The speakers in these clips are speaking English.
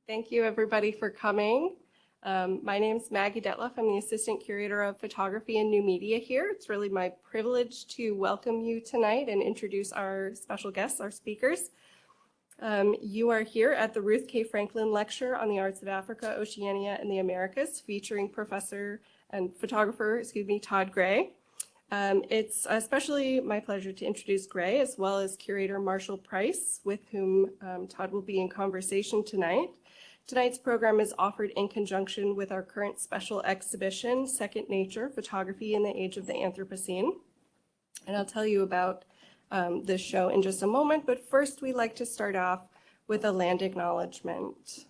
Thank you, everybody, for coming. My name is Maggie Detloff. I'm the Assistant Curator of Photography and New Media here. It's really my privilege to welcome you tonight and introduce our special guests, our speakers. You are here at the Ruth K. Franklin Lecture on the Arts of Africa, Oceania, and the Americas, featuring professor and photographer, Todd Gray. It's especially my pleasure to introduce Gray, as well as curator Marshall Price, with whom Todd will be in conversation tonight. Tonight's program is offered in conjunction with our current special exhibition, Second Nature, Photography in the Age of the Anthropocene. And I'll tell you about this show in just a moment, but first we'd like to start off with a land acknowledgement.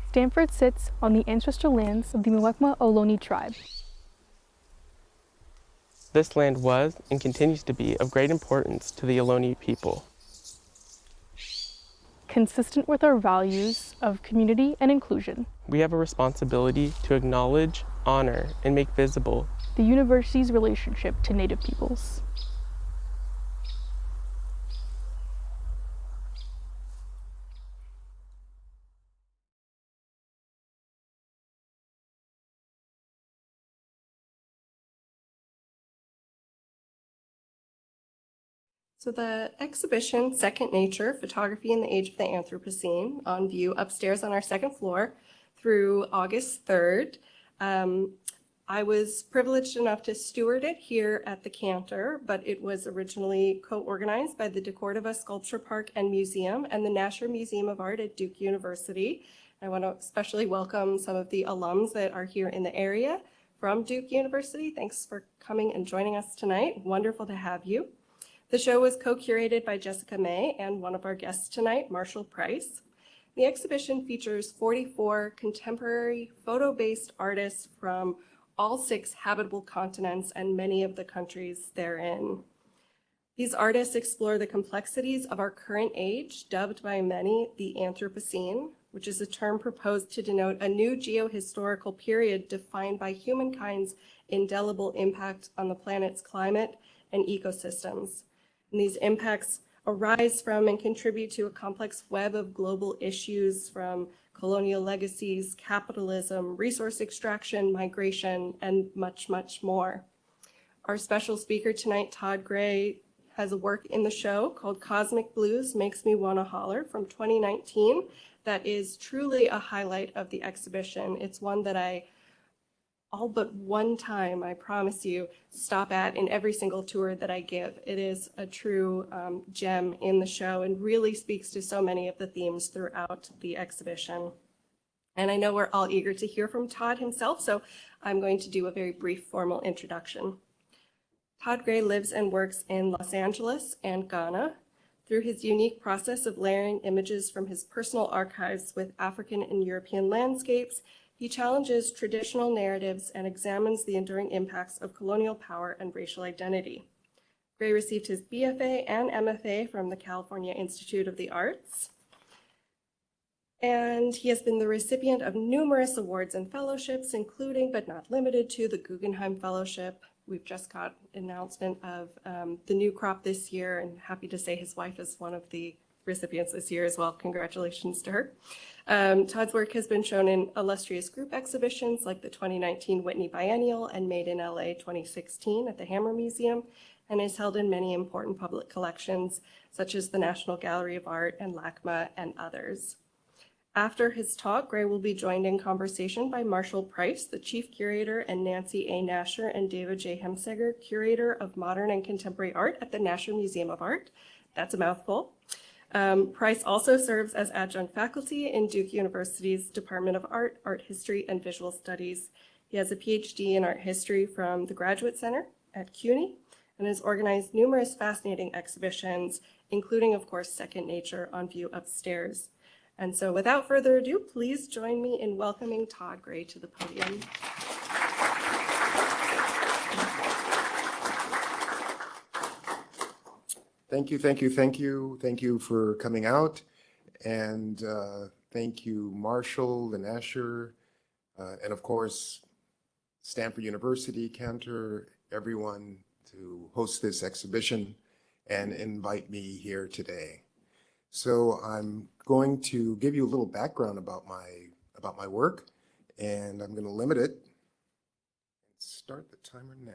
Stanford sits on the ancestral lands of the Muwekma Ohlone tribe. This land was and continues to be of great importance to the Ohlone people. Consistent with our values of community and inclusion, We have a responsibility to acknowledge, honor, and make visible the university's relationship to Native peoples. So the exhibition, Second Nature, Photography in the Age of the Anthropocene, on view upstairs on our second floor through August 3rd. I was privileged enough to steward it here at the Cantor, but it was originally co-organized by the DeCordova Sculpture Park and Museum and the Nasher Museum of Art at Duke University. I want to especially welcome some of the alums that are here in the area from Duke University. Thanks for coming and joining us tonight. Wonderful to have you. The show was co-curated by Jessica May and one of our guests tonight, Marshall Price. The exhibition features 44 contemporary photo-based artists from all 6 habitable continents and many of the countries therein. These artists explore the complexities of our current age, dubbed by many the Anthropocene, which is a term proposed to denote a new geohistorical period defined by humankind's indelible impact on the planet's climate and ecosystems. And these impacts arise from and contribute to a complex web of global issues from colonial legacies, capitalism, resource extraction, migration, and much, much more. Our special speaker tonight, Todd Gray, has a work in the show called Cosmic Blues Makes Me Wanna Holler from 2019 that is truly a highlight of the exhibition. It's one that I all but one time, I promise you, stop at in every single tour that I give. It is a true gem in the show and really speaks to so many of the themes throughout the exhibition. And I know we're all eager to hear from Todd himself, so I'm going to do a very brief formal introduction. Todd Gray lives and works in Los Angeles and Ghana. Through his unique process of layering images from his personal archives with African and European landscapes, he challenges traditional narratives and examines the enduring impacts of colonial power and racial identity. Gray received his BFA and MFA from the California Institute of the Arts, and he has been the recipient of numerous awards and fellowships, including but not limited to the Guggenheim Fellowship. We've just got an announcement of the new crop this year, and happy to say his wife is one of the recipients this year as well. Congratulations to her. Todd's work has been shown in illustrious group exhibitions like the 2019 Whitney Biennial and Made in LA 2016 at the Hammer Museum, and is held in many important public collections such as the National Gallery of Art and LACMA and others. After his talk, Gray will be joined in conversation by Marshall Price, the Chief Curator, and Nancy A. Nasher and David J. Hemseger, Curator of Modern and Contemporary Art at the Nasher Museum of Art. That's a mouthful. Price also serves as adjunct faculty in Duke University's Department of Art, Art History, and Visual Studies. He has a PhD in art history from the Graduate Center at CUNY and has organized numerous fascinating exhibitions, including, of course, Second Nature on view upstairs. And so without further ado, please join me in welcoming Todd Gray to the podium. Thank you, thank you, thank you. Thank you for coming out. And thank you, Marshall and Asher, and of course, Stanford University, Cantor, everyone to host this exhibition and invite me here today. So I'm going to give you a little background about my work, and I'm going to limit it. Start the timer now.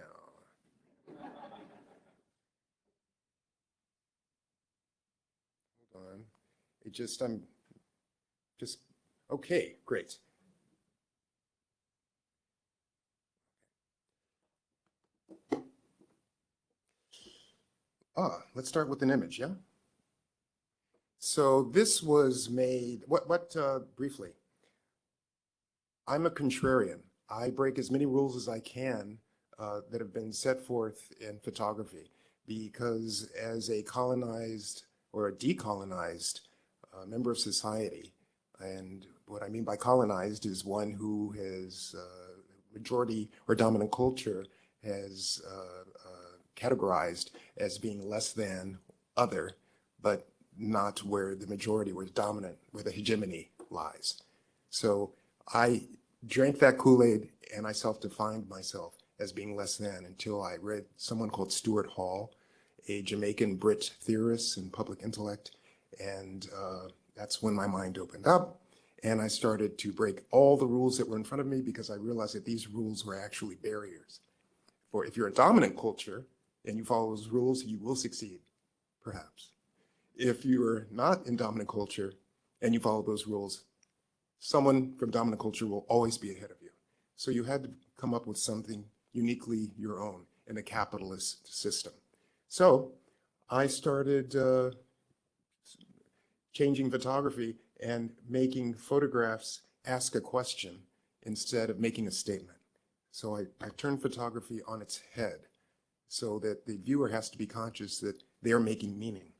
Hold on. Okay, great. Let's start with an image, yeah? So this was made, briefly, I'm a contrarian. I break as many rules as I can that have been set forth in photography, because as a colonized or a decolonized member of society, and what I mean by colonized is one who has majority or dominant culture has categorized as being less than other, but not where the majority, where the dominant, where the hegemony lies. So I drank that Kool-Aid and I self-defined myself as being less than until I read someone called Stuart Hall, a Jamaican Brit theorist and public intellect. And that's when my mind opened up. And I started to break all the rules that were in front of me, because I realized that these rules were actually barriers. For if you're a dominant culture and you follow those rules, you will succeed, perhaps. If you're not in dominant culture and you follow those rules, someone from dominant culture will always be ahead of you. So you had to come up with something uniquely your own in a capitalist system. So I started changing photography and making photographs ask a question instead of making a statement. So I turned photography on its head so that the viewer has to be conscious that they're making meaning.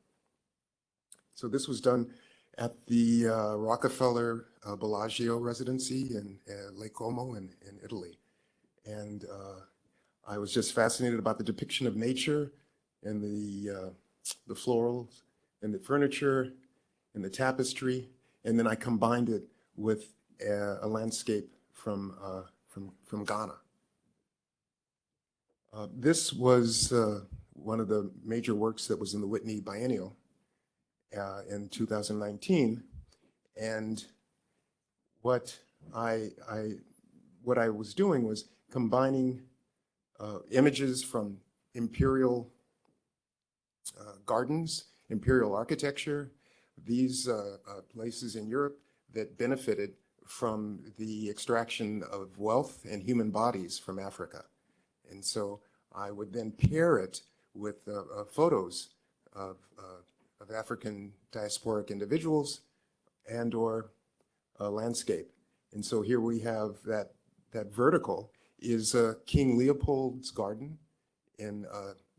So this was done at the Rockefeller Bellagio residency in Lake Como in Italy. And I was just fascinated about the depiction of nature and the florals and the furniture and the tapestry. And then I combined it with a landscape from Ghana. This was one of the major works that was in the Whitney Biennial in 2019, and what I was doing was combining images from imperial gardens, imperial architecture, these places in Europe that benefited from the extraction of wealth and human bodies from Africa. And so I would then pair it with photos of African diasporic individuals and or a landscape. And so here we have that vertical is King Leopold's garden in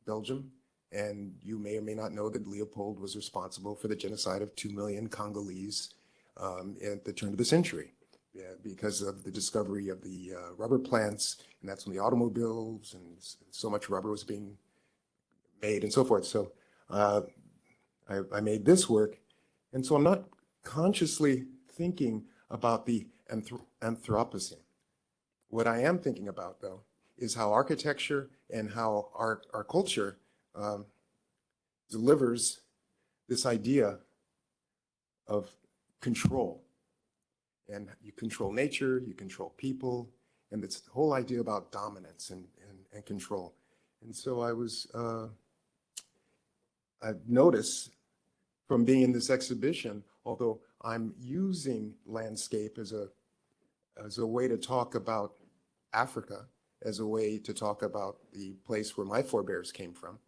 Belgium. And you may or may not know that Leopold was responsible for the genocide of 2 million Congolese at the turn of the century, because of the discovery of the rubber plants. And that's when the automobiles and so much rubber was being made and so forth. So I made this work. And so I'm not consciously thinking about the Anthropocene. What I am thinking about, though, is how architecture and how our culture delivers this idea of control. And you control nature, you control people, and it's the whole idea about dominance and control. And so I've noticed from being in this exhibition, although I'm using landscape as a way to talk about Africa, as a way to talk about the place where my forebears came from,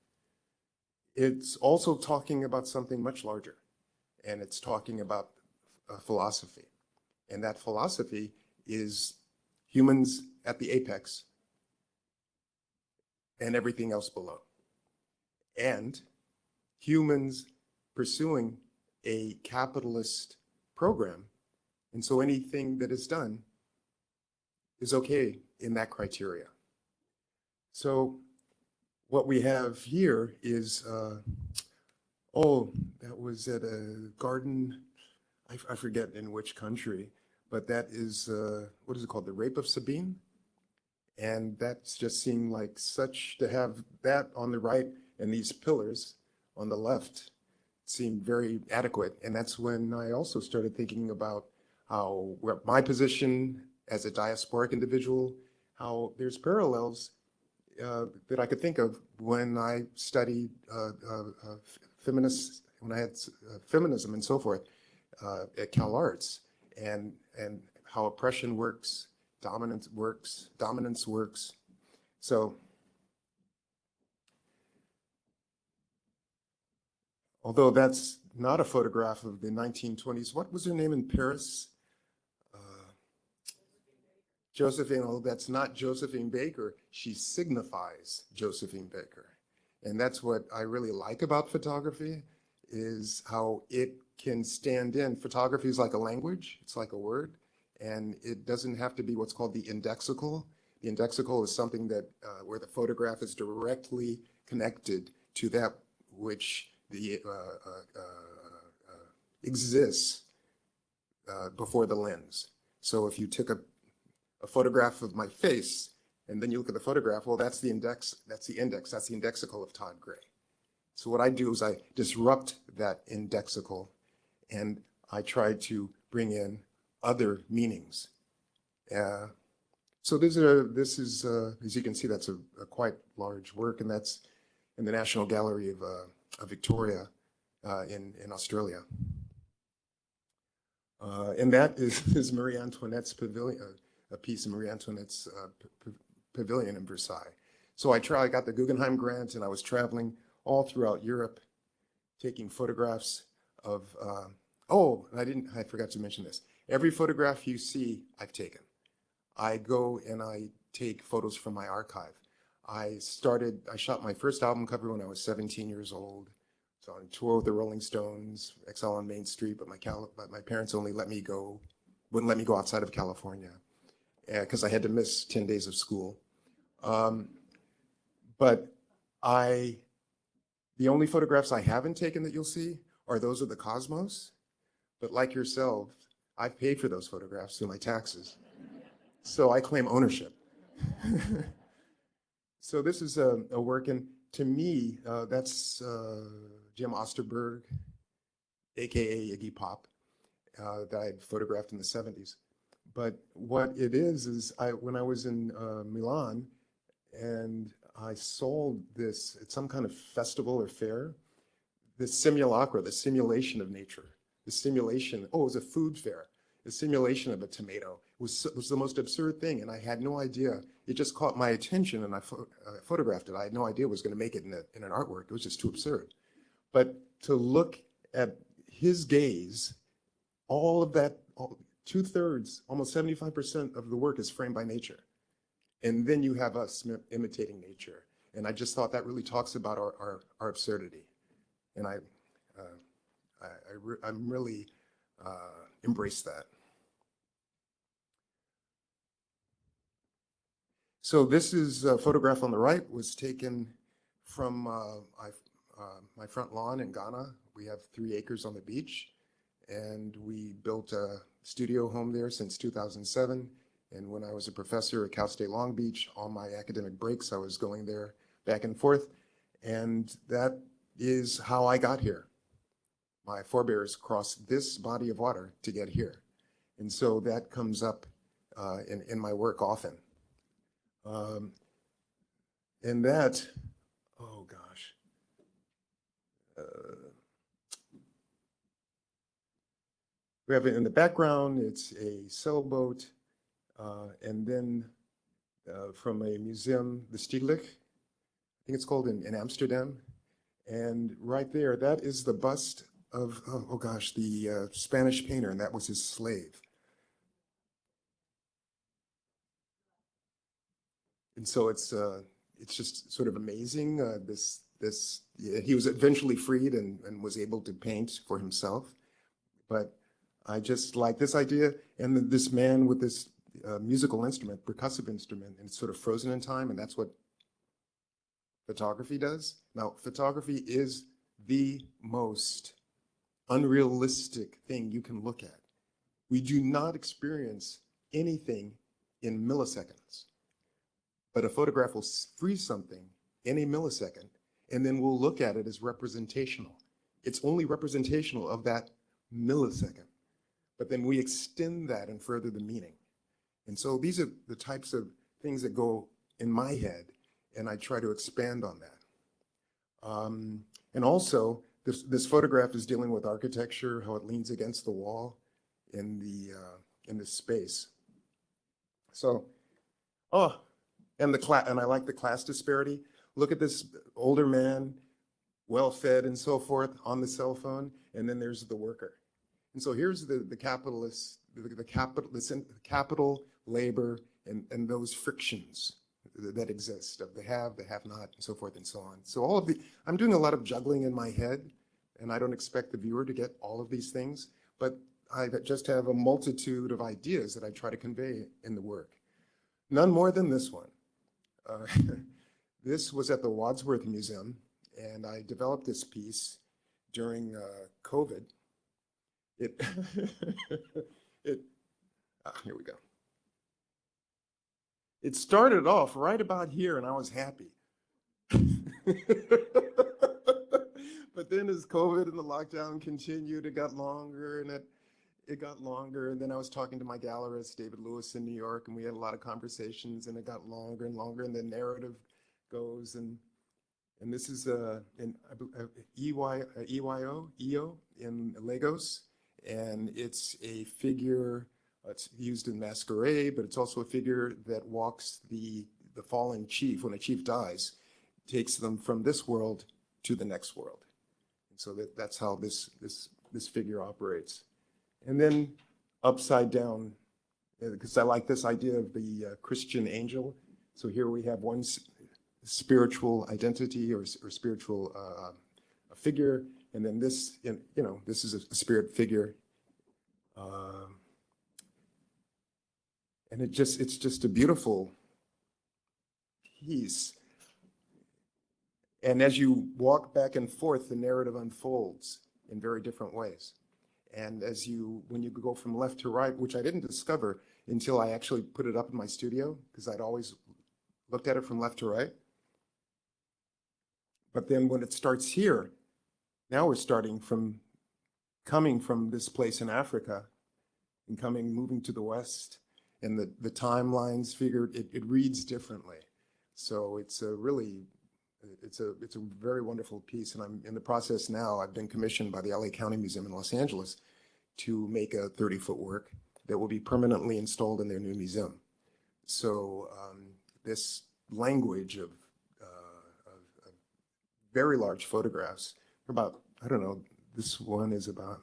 it's also talking about something much larger, and it's talking about philosophy. And that philosophy is humans at the apex and everything else below. And humans pursuing a capitalist program. And so anything that is done is okay in that criteria. So what we have here is, that was at a garden, I forget in which country, but that is, what is it called? The Rape of Sabine. And that's just seemed like such, to have that on the right and these pillars on the left seemed very adequate. And that's when I also started thinking about how, where my position as a diasporic individual, how there's parallels that I could think of when I studied feminist, when I had feminism and so forth at Cal Arts, and how oppression works, dominance works. So, although that's not a photograph of the 1920s, what was her name in Paris? Josephine, oh, that's not Josephine Baker. She signifies Josephine Baker. And that's what I really like about photography, is how it can stand in. Photography is like a language, it's like a word, and it doesn't have to be what's called the indexical. The indexical is something that where the photograph is directly connected to that which exists before the lens. So if you took a photograph of my face, and then you look at the photograph, well, that's the index, that's the indexical of Todd Gray. So what I do is I disrupt that indexical, and I try to bring in other meanings. So this is as you can see, that's a quite large work, and that's in the National Gallery of Victoria in Australia. And that is Marie Antoinette's pavilion, a piece of Marie Antoinette's pavilion in Versailles. So I got the Guggenheim grant, and I was traveling all throughout Europe, taking photographs of, I forgot to mention this. Every photograph you see, I've taken. I go and I take photos from my archive. I shot my first album cover when I was 17 years old. So on tour with the Rolling Stones, Exile on Main Street, but my parents only wouldn't let me go outside of California because I had to miss 10 days of school. But the only photographs I haven't taken that you'll see are those of the cosmos. But like yourself, I've paid for those photographs through my taxes. So I claim ownership. So this is a work, and to me, that's Jim Osterberg, AKA Iggy Pop, that I had photographed in the 70s. But what it is when I was in Milan, and I sold this at some kind of festival or fair, this simulacra, the simulation of nature, the simulation, it was a food fair, the simulation of a tomato was the most absurd thing, and I had no idea. It just caught my attention, and I photographed it. I had no idea it was going to make it in an artwork. It was just too absurd. But to look at his gaze, all of that, 2/3, almost 75% of the work is framed by nature. And then you have us imitating nature. And I just thought that really talks about our absurdity. And I'm really embrace that. So this is a photograph on the right, was taken from my front lawn in Ghana. We have 3 acres on the beach, and we built a studio home there since 2007. And when I was a professor at Cal State Long Beach, on my academic breaks, I was going there back and forth. And that is how I got here. My forebears crossed this body of water to get here. And so that comes up in my work often. And that, oh gosh. We have it in the background, it's a sailboat, and then from a museum, the Stedelijk, I think it's called in Amsterdam. And right there, that is the bust of, oh gosh, the Spanish painter, and that was his slave. And so it's just sort of amazing. He was eventually freed and was able to paint for himself. But I just like this idea, and this man with this musical instrument, percussive instrument, and it's sort of frozen in time, and that's what photography does. Now, photography is the most unrealistic thing you can look at. We do not experience anything in milliseconds. but a photograph will freeze something in a millisecond, and then we'll look at it as representational. It's only representational of that millisecond, but then we extend that and further the meaning. And so these are the types of things that go in my head, and I try to expand on that. And also, this photograph is dealing with architecture, how it leans against the wall in this space. So, and I like the class disparity. Look at this older man, well-fed and so forth, on the cell phone, and then there's the worker. And so here's the capitalist, the capital, labor, and those frictions that exist of the have not, and so forth and so on. So I'm doing a lot of juggling in my head, and I don't expect the viewer to get all of these things, but I just have a multitude of ideas that I try to convey in the work. None more than this one. This was at the Wadsworth Museum, and I developed this piece during COVID. Here we go. It started off right about here, and I was happy. But then as COVID and the lockdown continued, it got longer, and it got longer. And then I was talking to my gallerist, David Lewis, in New York, and we had a lot of conversations, and it got longer and longer, and the narrative goes. And this is in EO in Lagos, and it's a figure. It's used in masquerade, but it's also a figure that walks the fallen chief. When a chief dies, takes them from this world to the next world. And so that's how this figure operates. And then upside down, because I like this idea of the Christian angel. So here we have one spiritual identity or spiritual figure, and then this, this is a spirit figure. And it's just a beautiful piece. And as you walk back and forth, the narrative unfolds in very different ways. And when you go from left to right, which I didn't discover until I actually put it up in my studio, because I'd always looked at it from left to right. But then when it starts here, now we're coming from this place in Africa and moving to the West. And the timelines figured, it reads differently. So it's a very wonderful piece. And I'm in the process now. I've been commissioned by the LA County Museum in Los Angeles to make a 30-foot work that will be permanently installed in their new museum. So this language of very large photographs, about, I don't know, this one is about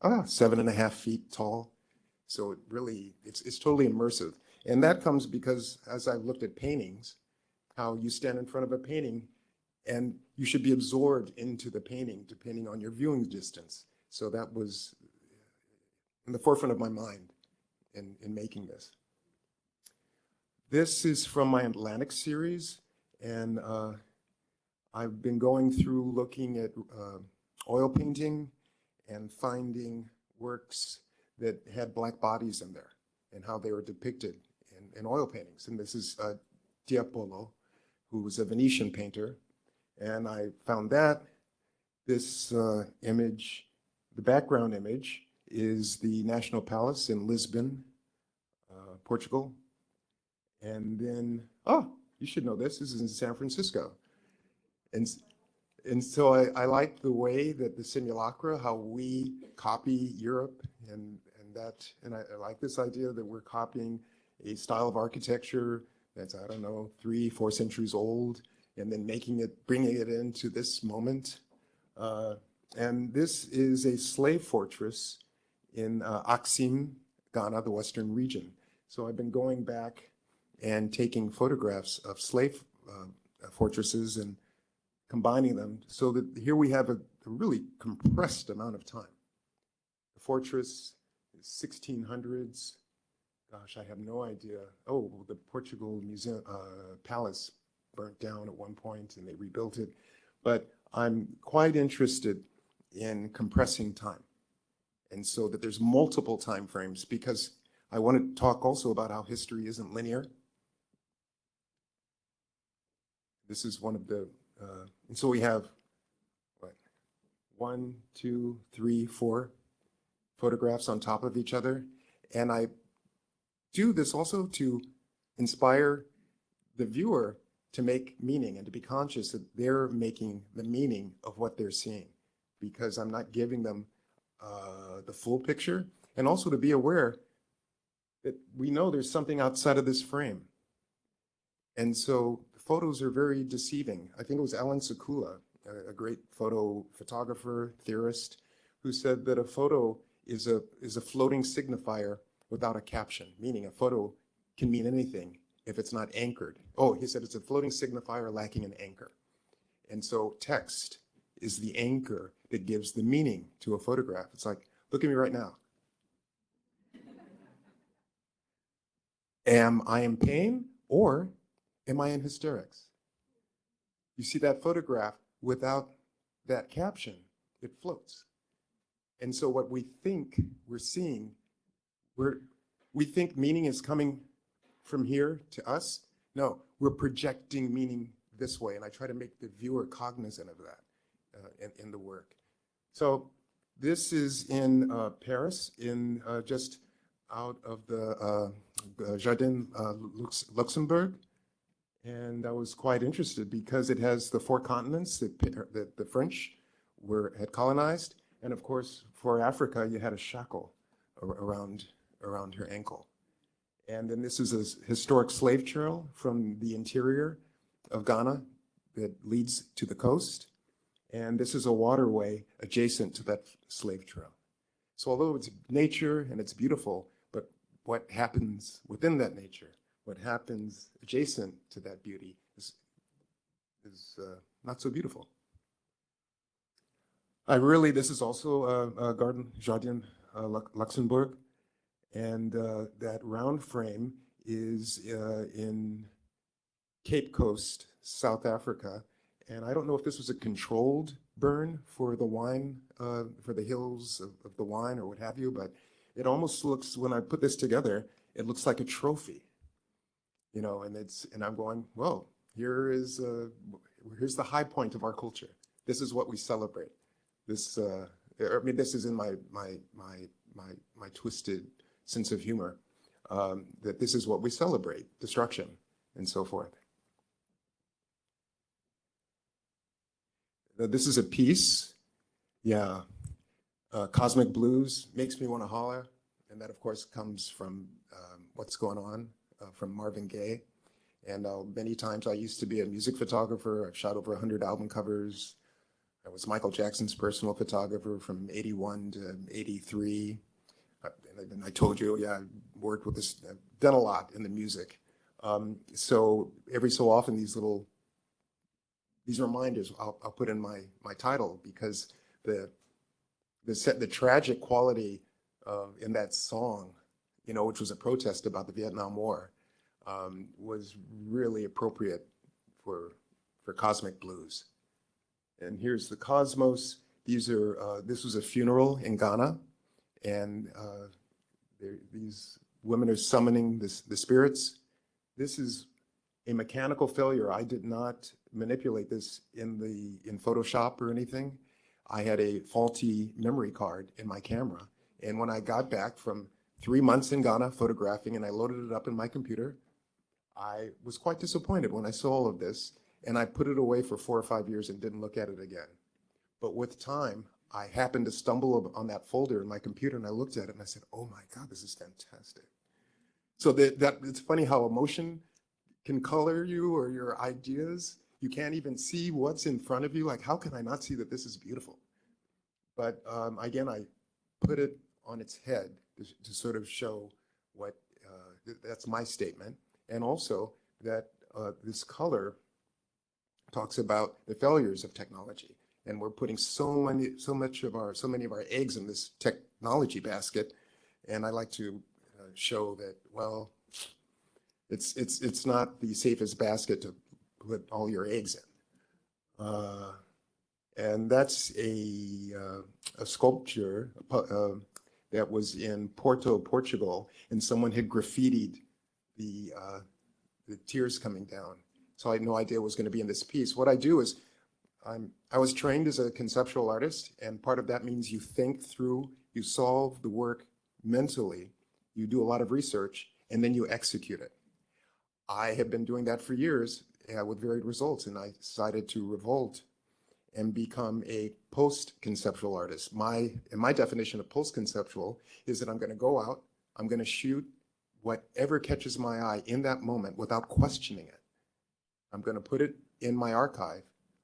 7.5 feet tall. So it's totally immersive. And that comes because as I've looked at paintings, how you stand in front of a painting and you should be absorbed into the painting depending on your viewing distance. So that was in the forefront of my mind in making this. This is from my Atlantic series, and I've been going through looking at oil painting and finding works that had black bodies in there and how they were depicted in oil paintings. And this is Tiepolo, who was a Venetian painter. And I found that this image, the background image, is the National Palace in Lisbon, Portugal. And then, you should know this is in San Francisco. And so I like the way that the simulacra, how we copy Europe and I like this idea that we're copying a style of architecture that's, I don't know, 3-4 centuries old, and then bringing it into this moment. And this is a slave fortress in Axim, Ghana, the Western region. So I've been going back and taking photographs of slave fortresses and combining them so that here we have a really compressed amount of time. The fortress is 1600s. Gosh, I have no idea. Oh, the Portugal Museum Palace burnt down at one point and they rebuilt it. But I'm quite interested in compressing time. And so that there's multiple time frames, because I want to talk also about how history isn't linear. This is one of the, and so we have, what, 1, 2, 3, 4 photographs on top of each other. And I do this also to inspire the viewer to make meaning and to be conscious that they're making the meaning of what they're seeing, because I'm not giving them the full picture, and also to be aware that we know there's something outside of this frame. And so photos are very deceiving. I think it was Alan Sekula, a great photo photographer, theorist, who said that a photo is a floating signifier without a caption, meaning a photo can mean anything if it's not anchored. Oh, he said it's a floating signifier lacking an anchor. And so text is the anchor that gives the meaning to a photograph. It's like, look at me right now. Am I in pain or am I in hysterics? You see that photograph without that caption, it floats. And so what we think we're seeing, we think meaning is coming from here to us. No, we're projecting meaning this way. And I try to make the viewer cognizant of that in the work. So this is in Paris, in just out of the Jardin Luxembourg. And I was quite interested because it has the 4 continents that the French had colonized. And of course, for Africa, you had a shackle around her ankle. And then this is a historic slave trail from the interior of Ghana that leads to the coast. And this is a waterway adjacent to that slave trail. So although it's nature and it's beautiful, but what happens within that nature, what happens adjacent to that beauty is not so beautiful. This is also a Jardin Luxembourg, and that round frame is in Cape Coast, South Africa. And I don't know if this was a controlled burn for the wine, for the hills of the wine or what have you, but it almost looks, when I put this together, it looks like a trophy, you know, and I'm going, whoa, here's the high point of our culture. This is what we celebrate. This is in my twisted sense of humor, that this is what we celebrate, destruction and so forth. This is a piece, yeah, Cosmic Blues, Makes Me Want to Holler, and that of course comes from What's Going On, from Marvin Gaye. And many times I used to be a music photographer. I've shot over 100 album covers. I was Michael Jackson's personal photographer from 81 to 83. And I told you, yeah, I worked with this, I've done a lot in the music. So every so often these reminders I'll put in my title, because the tragic quality in that song, you know, which was a protest about the Vietnam War, was really appropriate for Cosmic Blues. And here's the cosmos. This was a funeral in Ghana, and these women are summoning the spirits. This is a mechanical failure. I did not manipulate this in Photoshop or anything. I had a faulty memory card in my camera. And when I got back from 3 months in Ghana photographing and I loaded it up in my computer, I was quite disappointed when I saw all of this, and I put it away for 4 or 5 years and didn't look at it again. But with time, I happened to stumble on that folder in my computer, and I looked at it and I said, oh my God, this is fantastic. So it's funny how emotion can color you or your ideas. You can't even see what's in front of you. Like, how can I not see that this is beautiful? But again, I put it on its head to sort of show what, that's my statement. And also that this color talks about the failures of technology. And we're putting so many of our eggs in this technology basket. And I like to show that, well, it's not the safest basket to put all your eggs in. And that's a sculpture that was in Porto, Portugal, and someone had graffitied the tears coming down. So I had no idea it was going to be in this piece. What I do is I was trained as a conceptual artist, and part of that means you think through, you solve the work mentally, you do a lot of research, and then you execute it. I have been doing that for years with varied results, and I decided to revolt and become a post-conceptual artist. My definition of post-conceptual is that I'm going to go out, I'm going to shoot whatever catches my eye in that moment without questioning it. I'm going to put it in my archive,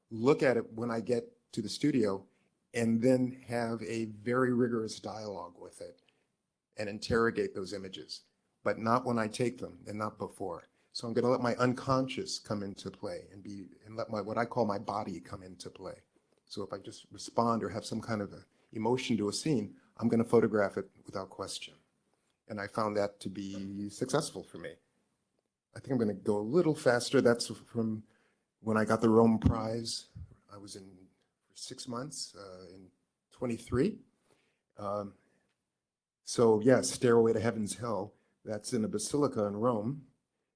look at it when I get to the studio, and then have a very rigorous dialogue with it and interrogate those images, but not when I take them and not before. So I'm going to let my unconscious come into play and let what I call my body come into play. So if I just respond or have some kind of emotion to a scene, I'm going to photograph it without question. And I found that to be successful for me. I think I'm going to go a little faster. That's from when I got the Rome Prize. I was in for 6 months in 23. So yes, Stairway to Heaven's Hell. That's in a basilica in Rome.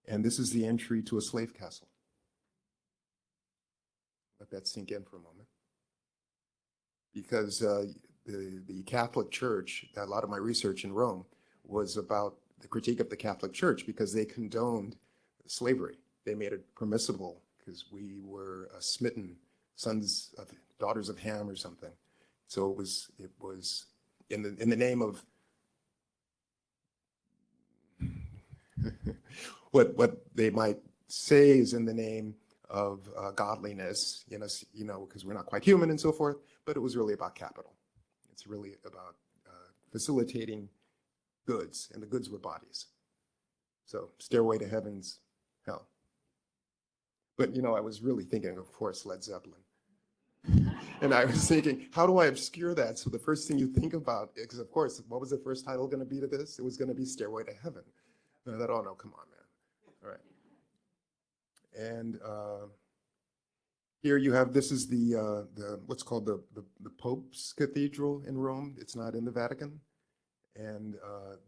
And this is the entry to a slave castle. Let that sink in for a moment. Because the Catholic Church, a lot of my research in Rome was about the critique of the Catholic Church because they condoned slavery. They made it permissible because we were smitten daughters of Ham or something. So it was in the name of what they might say is in the name of godliness, because we're not quite human and so forth, but it was really about capital. It's really about facilitating goods, and the goods were bodies. So Stairway to Heaven's Hell. But I was really thinking, of course, Led Zeppelin. And I was thinking, how do I obscure that? So the first thing you think about, because of course, what was the first title going to be to this? It was going to be Stairway to Heaven. And I thought, oh no, come on, man. All right. And here you have, this is the what's called the Pope's Cathedral in Rome. It's not in the Vatican. And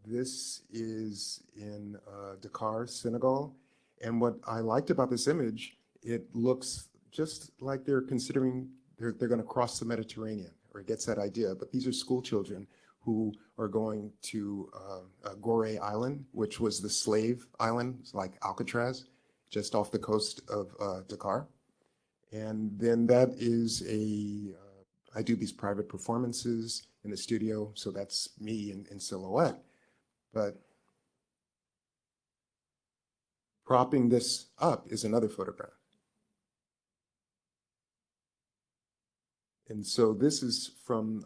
this is in Dakar, Senegal. And what I liked about this image, it looks just like they're considering they're going to cross the Mediterranean, or it gets that idea. But these are school children who are going to Gorée Island, which was the slave island, like Alcatraz, just off the coast of Dakar. And then that is I do these private performances in the studio, so that's me in silhouette. But propping this up is another photograph. And so this is from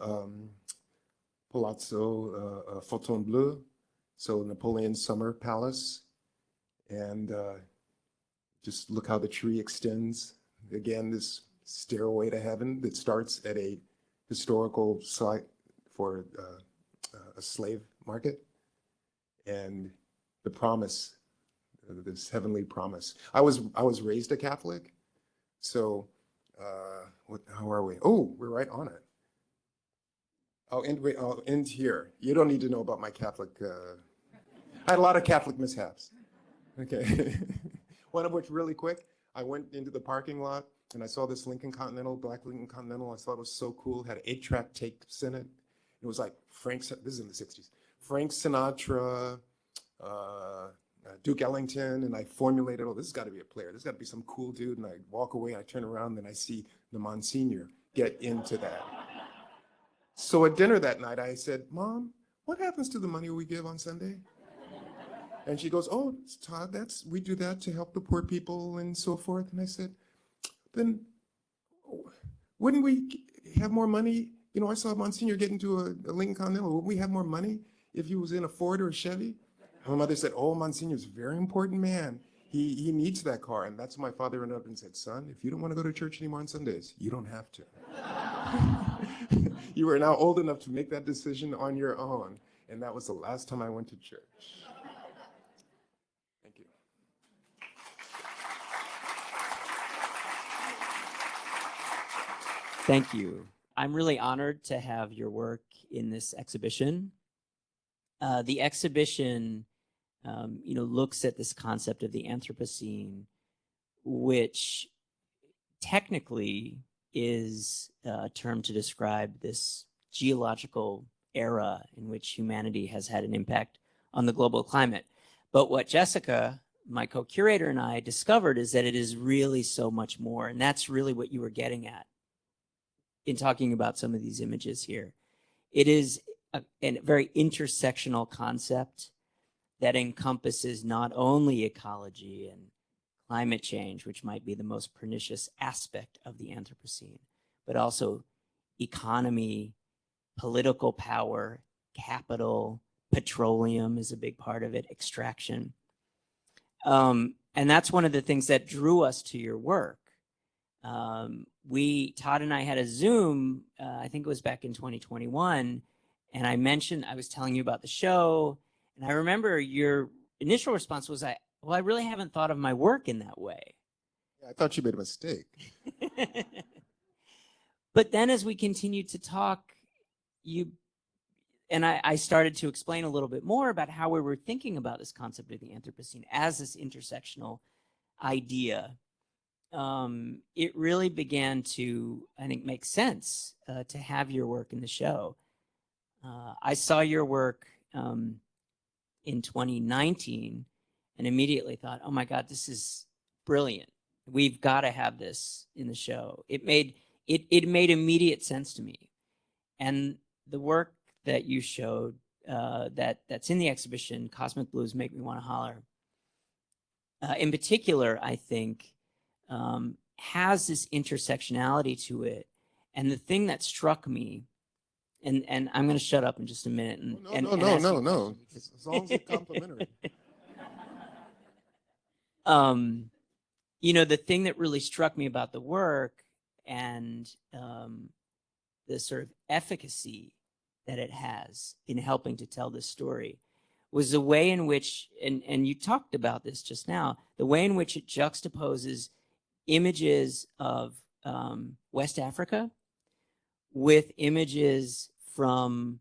Palazzo Fontainebleau, so Napoleon's summer palace. And just look how the tree extends. Again, this stairway to heaven that starts at a historical site for a slave market. And the promise, this heavenly promise. I was raised a Catholic, so how are we? Oh, we're right on it. I'll end here. You don't need to know about my Catholic. I had a lot of Catholic mishaps. Okay, one of which really quick. I went into the parking lot and I saw this Lincoln Continental, black Lincoln Continental. I thought it was so cool. It had 8-track tapes in it. It was like this is in the 60s. Frank Sinatra, Duke Ellington, and I formulated, oh, this has got to be a player. This has got to be some cool dude. And I walk away, I turn around, and I see the Monsignor get into that. So at dinner that night, I said, Mom, what happens to the money we give on Sunday? And she goes, oh, Todd, we do that to help the poor people and so forth. And I said, then wouldn't we have more money? I saw Monsignor get into a Lincoln Continental. Wouldn't we have more money if he was in a Ford or a Chevy? And my mother said, oh, Monsignor's a very important man. He needs that car. And that's when my father ended up and said, son, if you don't want to go to church anymore on Sundays, you don't have to. You are now old enough to make that decision on your own. And that was the last time I went to church. Thank you. Thank you. I'm really honored to have your work in this exhibition. The exhibition, looks at this concept of the Anthropocene which technically is a term to describe this geological era in which humanity has had an impact on the global climate. But what Jessica, my co-curator, and I discovered is that it is really so much more. And that's really what you were getting at in talking about some of these images here. It is a very intersectional concept that encompasses not only ecology and climate change, which might be the most pernicious aspect of the Anthropocene, but also economy, political power, capital, petroleum is a big part of it, extraction. And that's one of the things that drew us to your work. Todd and I had a Zoom, I think it was back in 2021, and I was telling you about the show, and I remember your initial response was, well, I really haven't thought of my work in that way. I thought you made a mistake. But then as we continued to talk, I started to explain a little bit more about how we were thinking about this concept of the Anthropocene as this intersectional idea. It really began to, I think, make sense to have your work in the show. I saw your work in 2019 and immediately thought, oh my God, this is brilliant. We've got to have this in the show. It made immediate sense to me. And the work that you showed that's in the exhibition, Cosmic Blues Make Me Want to Holler, in particular, I think, has this intersectionality to it. And the thing that struck me, and I'm going to shut up in just a minute. No. As long as it's complimentary. The thing that really struck me about the work and the sort of efficacy that it has in helping to tell this story was the way in which, and you talked about this just now, the way in which it juxtaposes images of West Africa with images from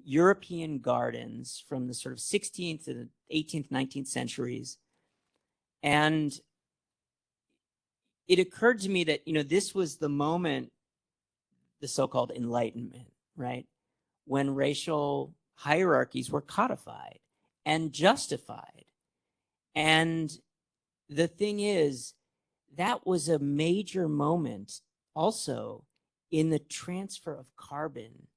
European gardens from the sort of 16th to the 18th, 19th centuries. And it occurred to me that, this was the moment, the so-called Enlightenment, right? When racial hierarchies were codified and justified. And the thing is, that was a major moment also in the transfer of carbon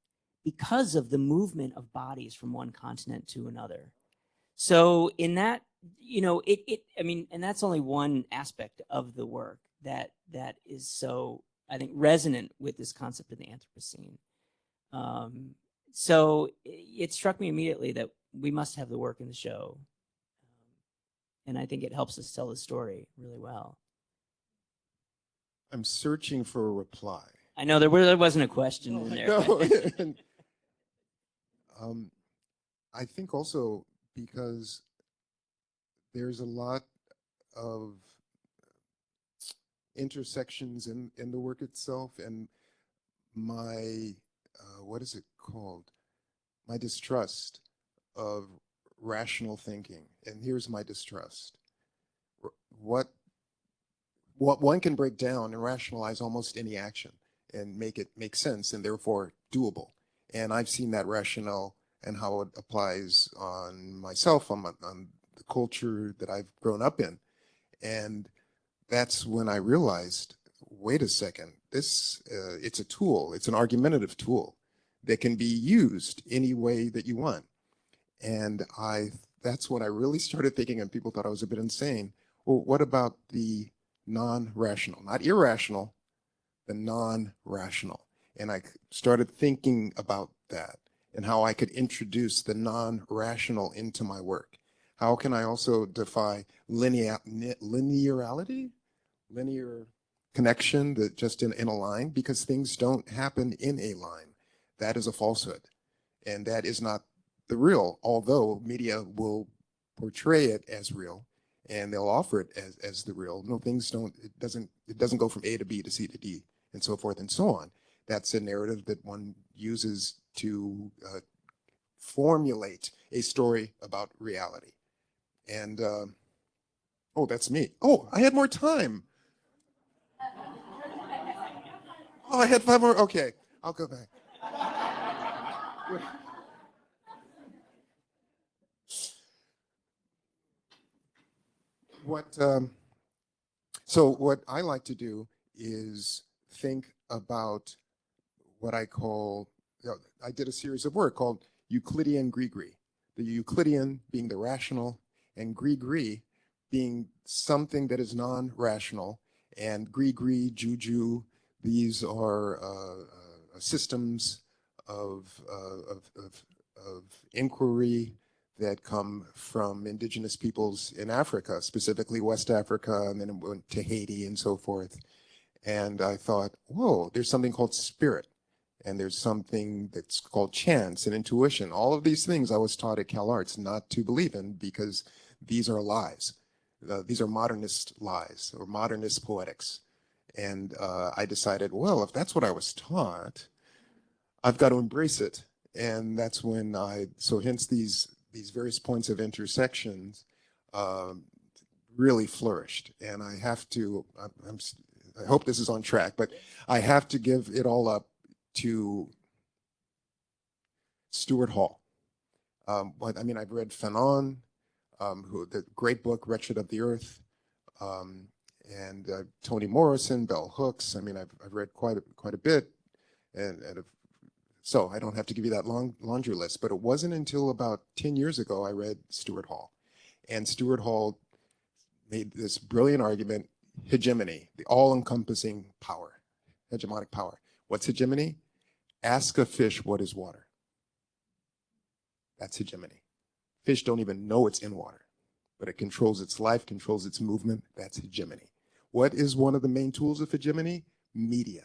because of the movement of bodies from one continent to another. So in that, and that's only one aspect of the work that is so, I think, resonant with this concept of the Anthropocene. So it struck me immediately that we must have the work in the show. And I think it helps us tell the story really well. I'm searching for a reply. I know there wasn't a question in there. No. I think also because there's a lot of intersections in the work itself, and my what is it called? My distrust of rational thinking. And here's my distrust. What one can break down and rationalize almost any action and make it make sense and therefore doable. And I've seen that rationale and how it applies on myself, on the culture that I've grown up in. And that's when I realized, wait a second, it's a tool, it's an argumentative tool that can be used any way that you want. And that's when I really started thinking, and people thought I was a bit insane. Well, what about the non-rational, not irrational, the non-rational? And I started thinking about that and how I could introduce the non-rational into my work. How can I also defy linearity, linear connection that just in a line, because things don't happen in a line. That is a falsehood. And that is not the real, although media will portray it as real and they'll offer it as the real. No, things don't, it doesn't go from A to B to C to D and so forth and so on. That's a narrative that one uses to formulate a story about reality. And Oh, that's me. Oh, I had more time. Oh, I had 5 more. Okay, I'll go back. What, so what I like to do is think about what I call, I did a series of work called Euclidean Grigri. The Euclidean being the rational, and Grigri being something that is non-rational, and Grigri, Juju, these are systems of inquiry that come from indigenous peoples in Africa, specifically West Africa, and then it went to Haiti and so forth. And I thought, whoa, there's something called spirit, and there's something that's called chance and intuition. All of these things I was taught at Cal Arts not to believe in because these are lies. These are modernist lies or modernist poetics. And I decided, well, if that's what I was taught, I've got to embrace it. And that's when so hence these various points of intersections really flourished. And I have to, I hope this is on track, but I have to give it all up to Stuart Hall. But I mean, I've read Fanon, the great book, Wretched of the Earth, and Toni Morrison, Bell Hooks. I mean, I've read quite a bit, and so I don't have to give you that long laundry list. But it wasn't until about 10 years ago I read Stuart Hall, and Stuart Hall made this brilliant argument: hegemony, the all-encompassing power, hegemonic power. What's hegemony? Ask a fish what is water. That's hegemony. Fish don't even know it's in water, but it controls its life, controls its movement. That's hegemony. What is one of the main tools of hegemony? Media.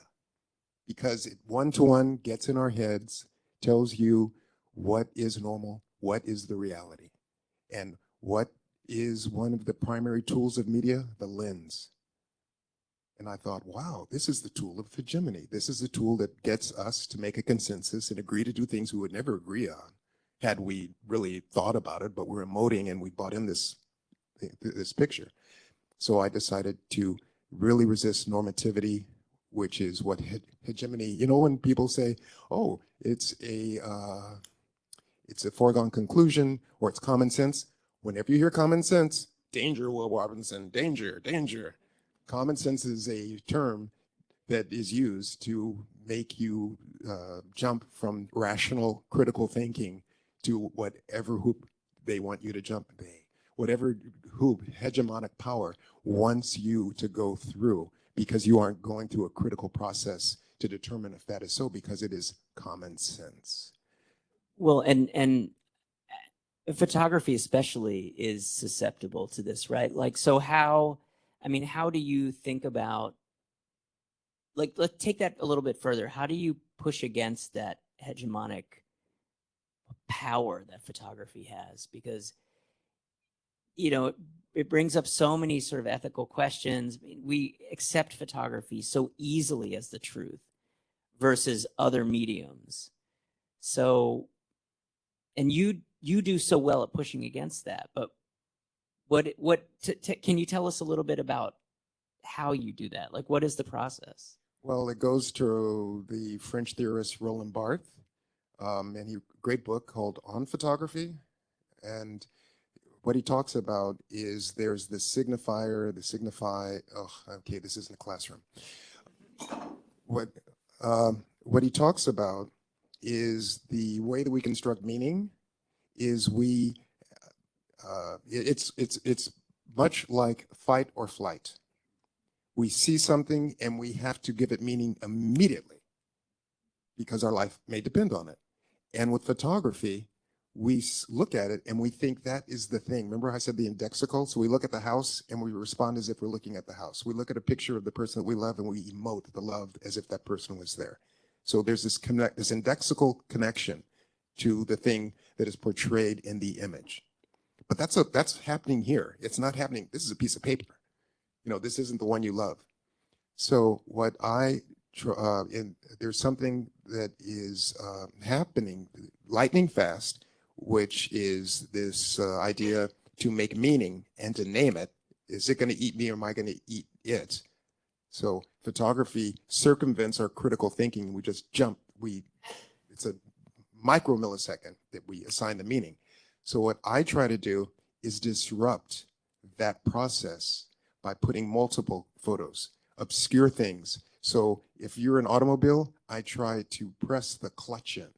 Because it one-to-one gets in our heads, tells you what is normal, what is the reality. And what is one of the primary tools of media? The lens. And I thought, wow, this is the tool of hegemony. This is the tool that gets us to make a consensus and agree to do things we would never agree on had we really thought about it, but we're emoting and we bought in this picture. So I decided to really resist normativity, which is what hegemony, you know, when people say, oh, it's a foregone conclusion or it's common sense. Whenever you hear common sense, danger, Will Robinson, danger, danger. Common sense is a term that is used to make you jump from rational, critical thinking to whatever hoop they want you to jump. Whatever hoop hegemonic power wants you to go through, because you aren't going through a critical process to determine if that is so, because it is common sense. Well, and photography especially is susceptible to this, right? Like, so how do you think about, like, let's take that a little bit further. How do you push against that hegemonic power that photography has? Because, you know, it brings up so many sort of ethical questions. We accept photography so easily as the truth versus other mediums. So, and you do so well at pushing against that, but can you tell us a little bit about how you do that? Like, what is the process? Well, it goes to the French theorist Roland Barthes, and he great book called On Photography. And what he talks about is there's the signifier, the signify. Oh, okay, this isn't a classroom. What he talks about is the way that we construct meaning is it's much like fight or flight. We see something and we have to give it meaning immediately because our life may depend on it. And with photography, we look at it and we think that is the thing. Remember I said the indexical? So we look at the house and we respond as if we're looking at the house. We look at a picture of the person that we love and we emote the love as if that person was there. So there's this indexical connection to the thing that is portrayed in the image. But that's happening here. It's not happening. This is a piece of paper. You know, this isn't the one you love. So what there's something that is happening lightning fast, which is this idea to make meaning and to name it Is it going to eat me or am I going to eat it? So photography circumvents our critical thinking. We just jump. It's a micromillisecond that we assign the meaning. So what I try to do is disrupt that process by putting multiple photos, obscure things. So if you're an automobile, I try to press the clutch in.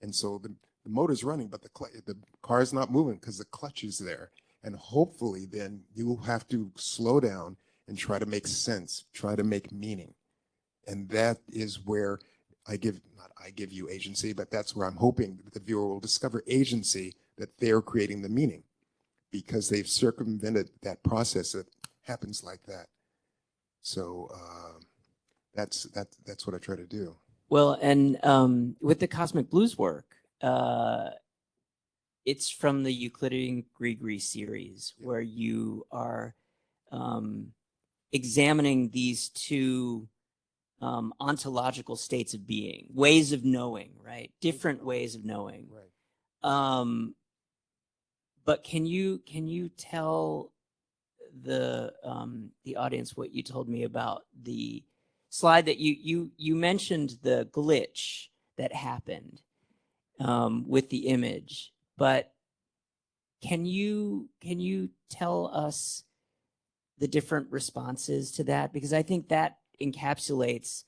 And so the motor's running, but the car is not moving because the clutch is there. And hopefully then you'll have to slow down and try to make sense, try to make meaning. And that is where not I give you agency, but that's where I'm hoping that the viewer will discover agency, that they're creating the meaning because they've circumvented that process that happens like that. So that's what I try to do. Well, and with the Cosmic Blues work, it's from the Euclidean Grigri series, where you are examining these two ontological states of being, ways of knowing, right? Different ways of knowing. Right. But can you tell the audience what you told me about the slide that you mentioned, the glitch that happened with the image, but can you tell us the different responses to that? Because I think that encapsulates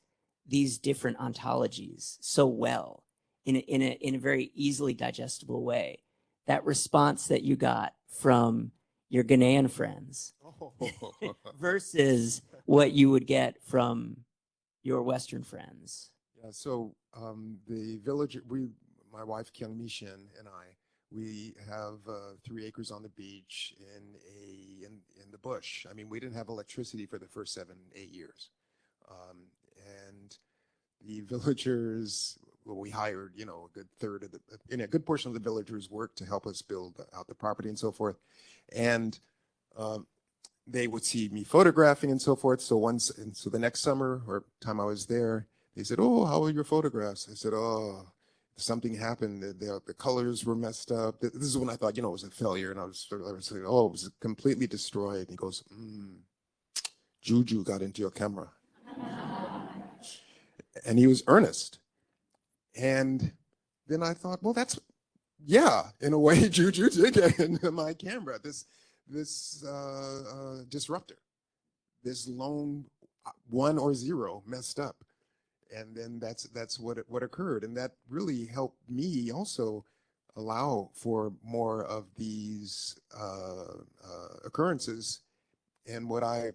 these different ontologies so well in a very easily digestible way. That response that you got from your Ghanaian friends versus what you would get from your Western friends. Yeah, so the village, my wife Kyung Mi-shin and I, we have 3 acres on the beach in the bush. I mean, we didn't have electricity for the first 7, 8 years. And the villagers, well, we hired, a good third of a good portion of the villagers worked to help us build out the property and so forth. And they would see me photographing and so forth. So the next summer or time I was there, they said, "Oh, how are your photographs?" I said, "Oh, something happened. The colors were messed up." This is when I thought, it was a failure. And I was saying, "Oh, it was completely destroyed." And he goes, "Juju got into your camera." And he was earnest. And then I thought, well, in a way, Juju did get into my camera. This disruptor, this lone 1 or 0 messed up. And then that's what occurred. And that really helped me also allow for more of these occurrences. And what I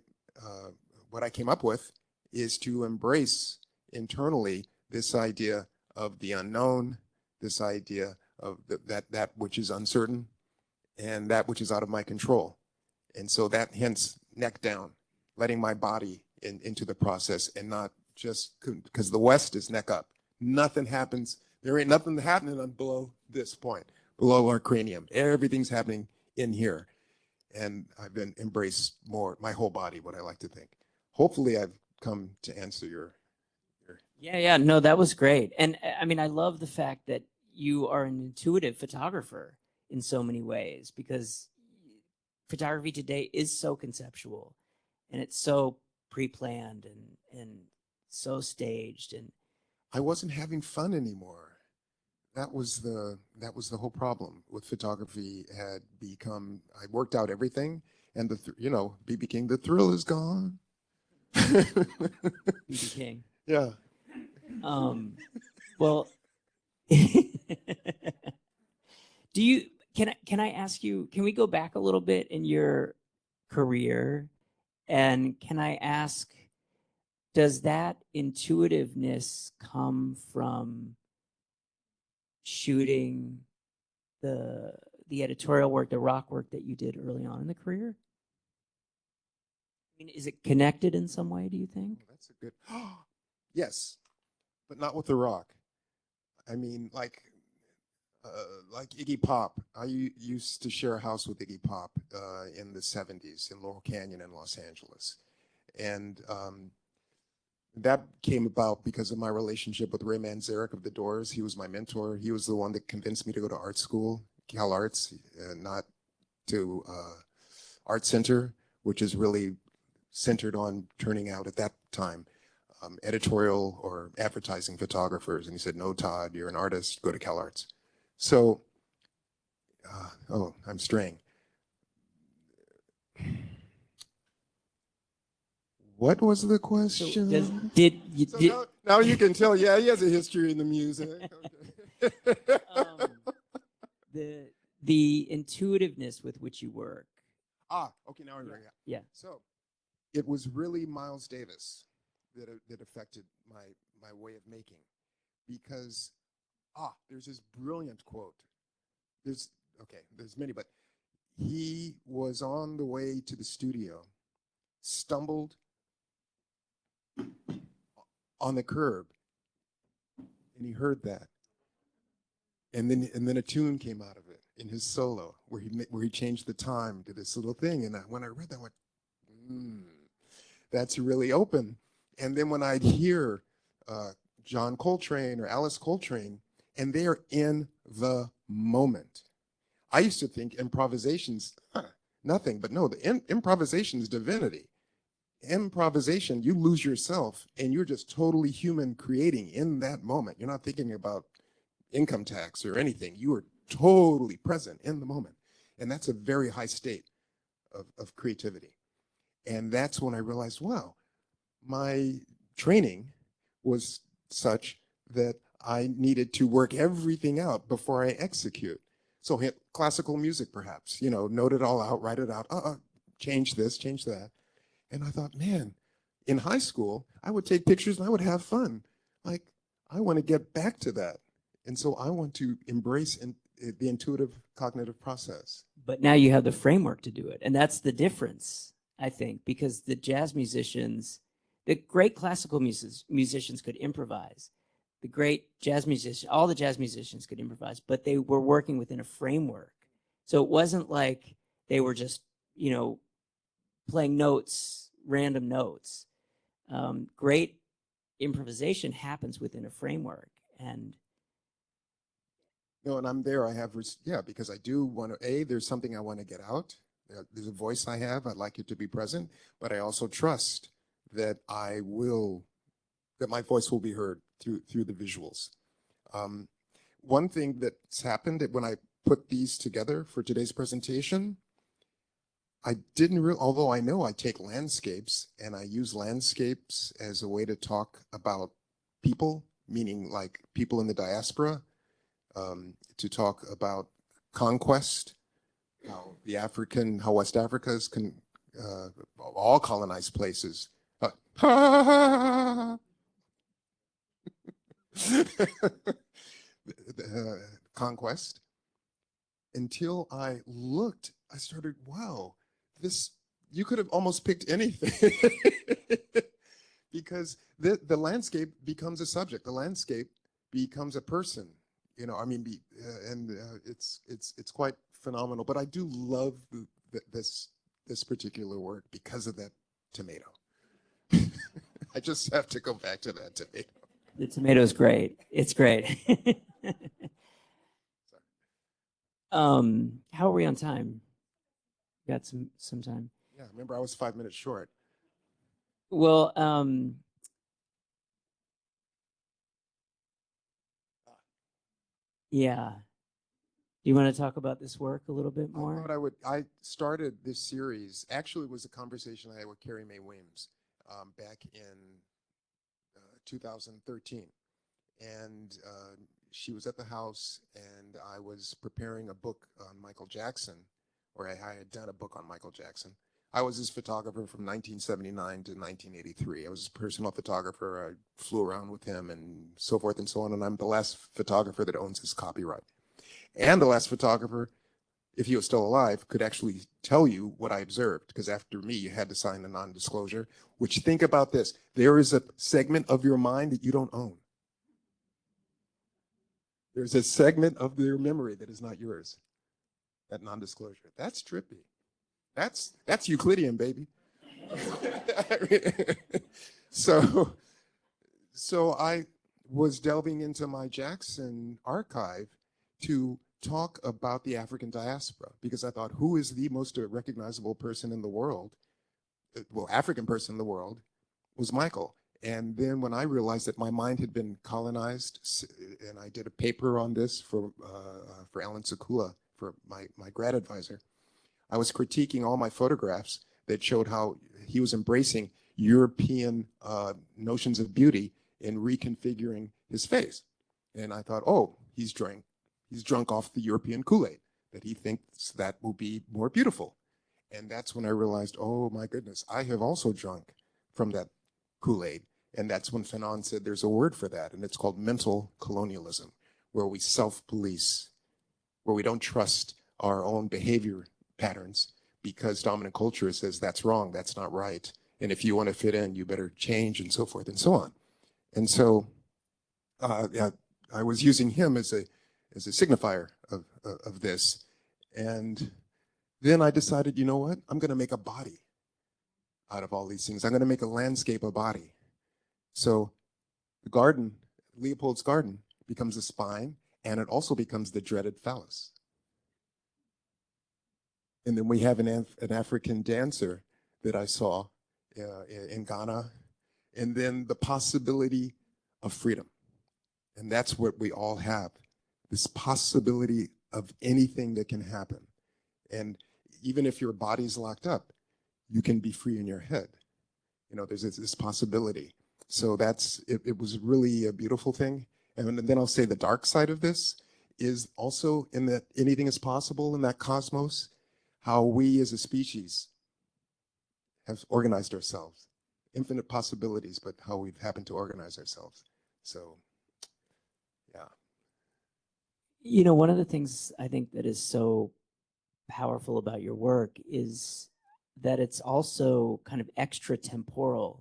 came up with is to embrace internally this idea of the unknown, this idea of that which is uncertain and that which is out of my control. And so that hence neck down, letting my body into the process and not just because the West is neck up. Nothing happens. There ain't nothing happening below this point, below our cranium. Everything's happening in here. And I've been embraced more, my whole body, what I like to think. Hopefully I've come to answer your. Yeah, no, that was great. And I mean, I love the fact that you are an intuitive photographer in so many ways, because photography today is so conceptual and it's so pre-planned and so staged. And I wasn't having fun anymore. That was the whole problem with photography. Had become, I worked out everything, and BB King, the thrill is gone. BB King. Yeah. Well, can I ask you, can we go back a little bit in your career? And can I ask, does that intuitiveness come from shooting the editorial work, the rock work that you did early on in the career? I mean, is it connected in some way, do you think? That's a good, yes, but not with the rock. I mean, like Iggy Pop. I used to share a house with Iggy Pop in the 70s in Laurel Canyon in Los Angeles. And that came about because of my relationship with Ray Manzarek of The Doors. He was my mentor. He was the one that convinced me to go to art school, Cal Arts, not to Art Center, which is really centered on turning out at that time editorial or advertising photographers. And he said, no, Todd, you're an artist, go to CalArts. So, oh, I'm straying. What was the question? So Now you can tell, yeah, he has a history in the music. the intuitiveness with which you work. Okay, now I remember. Yeah. So it was really Miles Davis that affected my way of making, because there's this brilliant quote. There's many, but he was on the way to the studio, stumbled on the curb, and he heard that, and then a tune came out of it in his solo where he changed the time to this little thing. And when I read that, I went, that's really open. And then when I'd hear John Coltrane or Alice Coltrane, and they are in the moment. I used to think improvisation's nothing, but no, the improvisation is divinity. Improvisation, you lose yourself and you're just totally human creating in that moment. You're not thinking about income tax or anything. You are totally present in the moment. And that's a very high state of creativity. And that's when I realized, wow, my training was such that I needed to work everything out before I execute. So hit classical music, perhaps, note it all out, write it out, change this, change that. And I thought, man, in high school, I would take pictures and I would have fun. Like, I want to get back to that. And so I want to embrace the intuitive cognitive process. But now you have the framework to do it. And that's the difference, I think, because the jazz musicians, the great classical musicians could improvise. The great jazz musicians, all the jazz musicians could improvise, but they were working within a framework. So it wasn't like they were just, playing notes, random notes. Great improvisation happens within a framework. And no, and I'm there. I have, because I do want to, there's something I want to get out. There's a voice I have. I'd like it to be present, but I also trust that that my voice will be heard through the visuals. One thing that's happened when I put these together for today's presentation, I didn't although I know I take landscapes and I use landscapes as a way to talk about people, meaning like people in the diaspora, to talk about conquest, how West Africa can all colonized places. Conquest. Until I looked, I started, wow, you could have almost picked anything. Because the landscape becomes a subject. The landscape becomes a person. It's quite phenomenal. But I do love this particular work because of that tomato. I just have to go back to that tomato. the tomato's great. It's great. How are we on time? Got some time. Yeah, remember I was 5 minutes short. Well, yeah. Do you want to talk about this work a little bit more? I started this series, actually it was a conversation I had with Carrie Mae Weems back in 2013. And she was at the house and I was preparing a book on Michael Jackson, or I had done a book on Michael Jackson. I was his photographer from 1979 to 1983. I was his personal photographer. I flew around with him and so forth and so on. And I'm the last photographer that owns his copyright. And the last photographer, if he was still alive, could actually tell you what I observed. Because after me, you had to sign a non-disclosure, which, think about this. There is a segment of your mind that you don't own. There's a segment of your memory that is not yours. That non-disclosure. That's trippy. That's Euclidean, baby. So I was delving into my Jackson archive to talk about the African diaspora, because I thought, who is the most recognizable person in the world African person in the world was Michael. And then when I realized that my mind had been colonized, and I did a paper on this for Alan Sekula, for my grad advisor, I was critiquing all my photographs that showed how he was embracing European notions of beauty and reconfiguring his face. And I thought, oh, he's drunk off the European Kool-Aid, that he thinks that will be more beautiful. And that's when I realized, oh my goodness, I have also drunk from that Kool-Aid. And that's when Fanon said there's a word for that, and it's called mental colonialism, where we self-police, where we don't trust our own behavior patterns because dominant culture says that's wrong, that's not right. And if you want to fit in, you better change, and so forth and so on. And so yeah, I was using him as a signifier of this. And then I decided, you know what? I'm going to make a body out of all these things. I'm going to make a landscape a body. So the garden, Leopold's garden, becomes a spine, and it also becomes the dreaded phallus. And then we have an African dancer that I saw in Ghana, and then the possibility of freedom. And that's what we all have, this possibility of anything that can happen. And even if your body's locked up, you can be free in your head. You know, there's this possibility. So it was really a beautiful thing. And then I'll say the dark side of this is also in that anything is possible in that cosmos, how we as a species have organized ourselves. Infinite possibilities, but how we've happened to organize ourselves. So, yeah. You know, one of the things I think that is so powerful about your work is that it's also kind of extratemporal.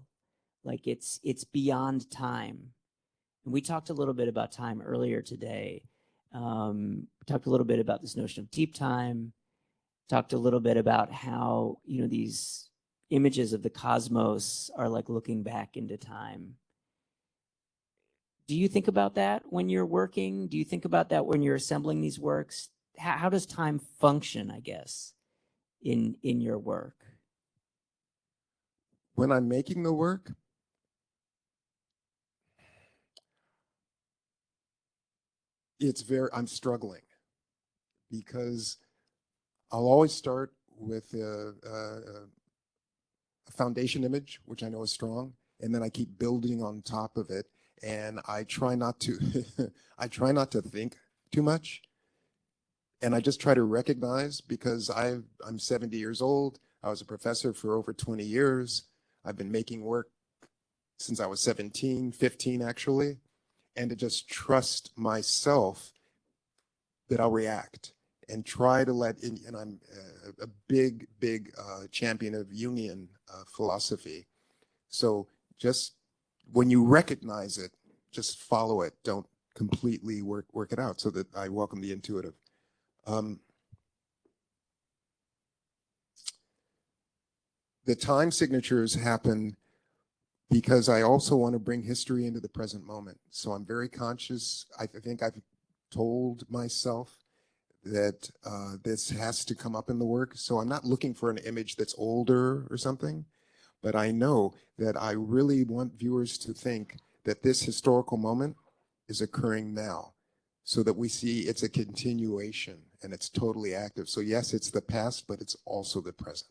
Like it's beyond time. And we talked a little bit about time earlier today. We talked a little bit about this notion of deep time, talked a little bit about how, you know, these images of the cosmos are like looking back into time. Do you think about that when you're working? Do you think about that when you're assembling these works? How does time function, I guess, in your work? When I'm making the work, I'm struggling because I'll always start with a foundation image, which I know is strong, and then I keep building on top of it. And I try not to, I try not to think too much. And I just try to recognize, because I'm 70 years old. I was a professor for over 20 years. I've been making work since I was 17, 15 actually. And to just trust myself that I'll react and try to let in, and I'm a big champion of Jungian philosophy. So just when you recognize it, just follow it. Don't completely work it out, so that I welcome the intuitive. The time signatures happen because I also want to bring history into the present moment. So I'm very conscious. I think I've told myself that this has to come up in the work. So I'm not looking for an image that's older or something, but I know that I really want viewers to think that this historical moment is occurring now, so that we see it's a continuation and it's totally active. So yes, it's the past, but it's also the present.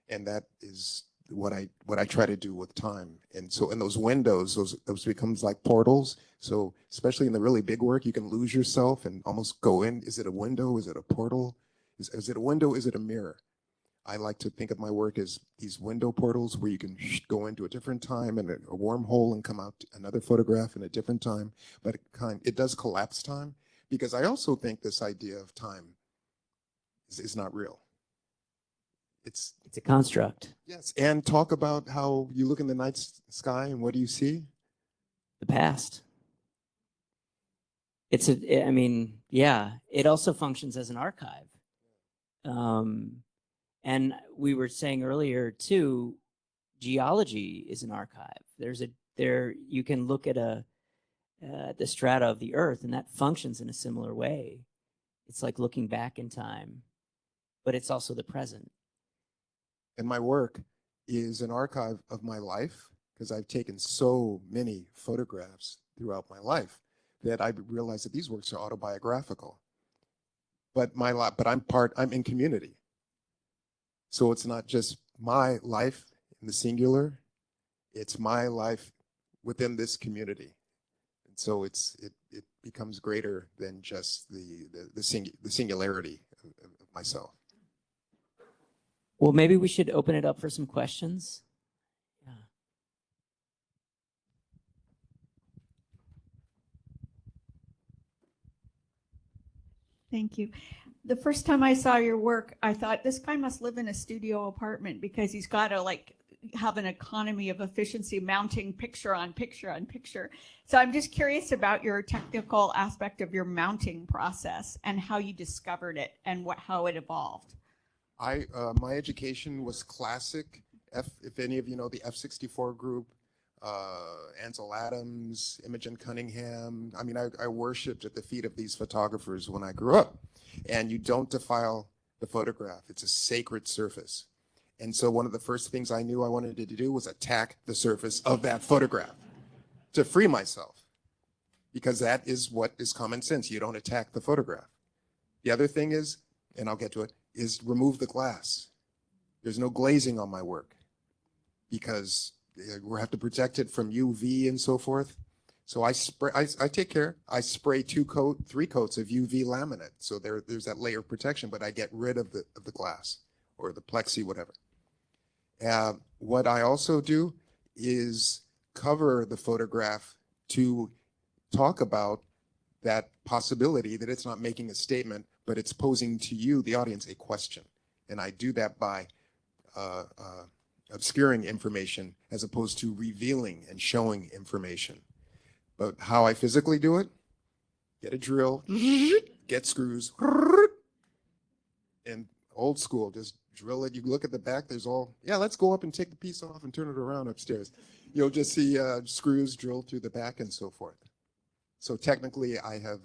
And that is what I try to do with time. And so in those windows, those becomes like portals. So especially in the really big work, you can lose yourself and almost go in. Is it a window? Is it a portal? Is it a window? Is it a mirror? I like to think of my work as these window portals where you can go into a different time and a wormhole and come out another photograph in a different time. But it does collapse time, because I also think this idea of time is not real. It's a construct. Yes, and talk about how you look in the night sky and what do you see? The past. I mean, yeah, it also functions as an archive. And we were saying earlier too, geology is an archive. You can look at the strata of the earth, and that functions in a similar way. It's like looking back in time, but it's also the present. And my work is an archive of my life, because I've taken so many photographs throughout my life that I realized that these works are autobiographical. But I'm in community. So it's not just my life in the singular, it's my life within this community. And so it becomes greater than just the singularity of myself. Well, maybe we should open it up for some questions. Yeah. Thank you. The first time I saw your work, I thought this guy must live in a studio apartment because he's got to like have an economy of efficiency mounting picture on picture on picture. So I'm just curious about your technical aspect of your mounting process and how you discovered it and how it evolved. My education was classic. If any of you know the F-64 group, Ansel Adams, Imogen Cunningham. I mean, I worshipped at the feet of these photographers when I grew up. And you don't defile the photograph. It's a sacred surface. And so one of the first things I knew I wanted to do was attack the surface of that photograph to free myself. Because that is what is common sense. You don't attack the photograph. The other thing is, and I'll get to it, is remove the glass. There's no glazing on my work because we have to protect it from UV and so forth. So I take care. I spray 3 coats of UV laminate. So there's that layer of protection, but I get rid of the glass or the plexi, whatever. What I also do is cover the photograph to talk about that possibility that it's not making a statement, but it's posing to you, the audience, a question. And I do that by obscuring information as opposed to revealing and showing information. But how I physically do it, get a drill, get screws, and old school, just drill it. You look at the back, there's let's go up and take the piece off and turn it around upstairs. You'll just see screws drilled through the back and so forth. So technically, I have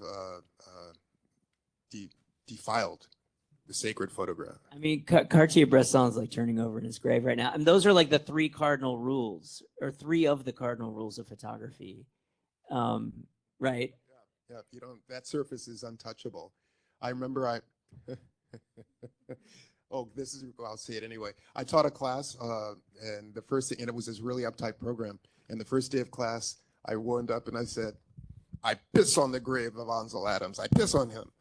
defiled the sacred photograph. I mean, Cartier-Bresson's like turning over in his grave right now. And those are like the 3 cardinal rules, or 3 of the cardinal rules of photography, right? Yeah, if you don't, that surface is untouchable. I remember I'll say it anyway. I taught a class, and it was this really uptight program. And the first day of class, I warmed up and I said, I piss on the grave of Ansel Adams. I piss on him.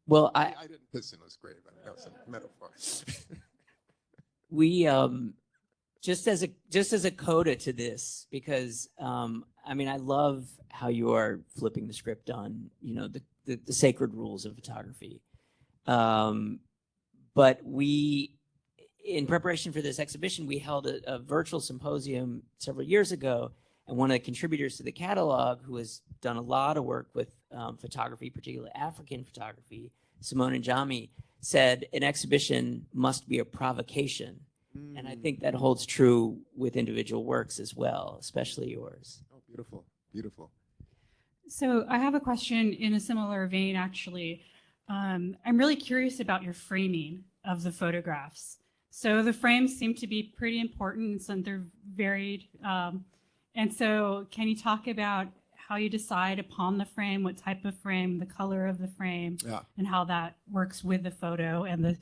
Well, I didn't piss in his grave. That was a metaphor. We just as a coda to this, because I mean, I love how you are flipping the script on, you know, the sacred rules of photography. But we, in preparation for this exhibition, we held a virtual symposium several years ago, and one of the contributors to the catalog, who has done a lot of work with photography, particularly African photography, Simone Njami, said an exhibition must be a provocation. And I think that holds true with individual works as well, especially yours. Oh, beautiful, beautiful. So I have a question in a similar vein, actually. I'm really curious about your framing of the photographs. So the frames seem to be pretty important, and they're varied. And so can you talk about how you decide upon the frame, what type of frame, the color of the frame, and how that works with the photo, and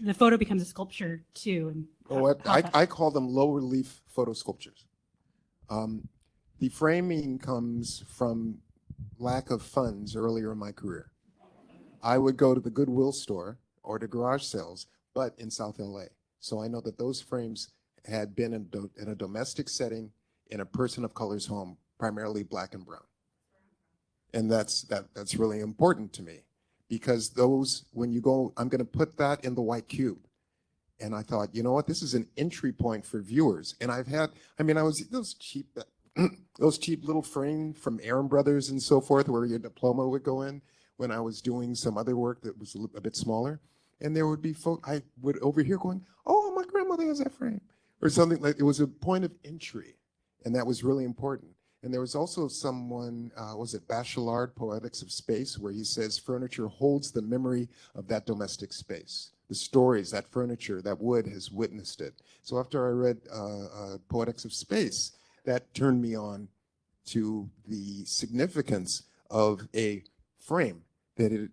the photo becomes a sculpture too? And I call them low relief photo sculptures. The framing comes from lack of funds earlier in my career. I would go to the Goodwill store or to garage sales, but in South LA. So I know that those frames had been in a domestic setting in a person of color's home, primarily black and brown. And that's really important to me, because those, when you go, I'm going to put that in the white cube. And I thought, you know what, this is an entry point for viewers. And I was those cheap little frame from Aaron Brothers and so forth, where your diploma would go in, when I was doing some other work that was a bit smaller. And there would be folks, I would overhear going, oh, my grandmother has that frame, or something like. It was a point of entry, and that was really important. And there was also someone, was it Bachelard, Poetics of Space, where he says furniture holds the memory of that domestic space. The stories, that furniture, that wood has witnessed it. So after I read Poetics of Space, that turned me on to the significance of a frame that it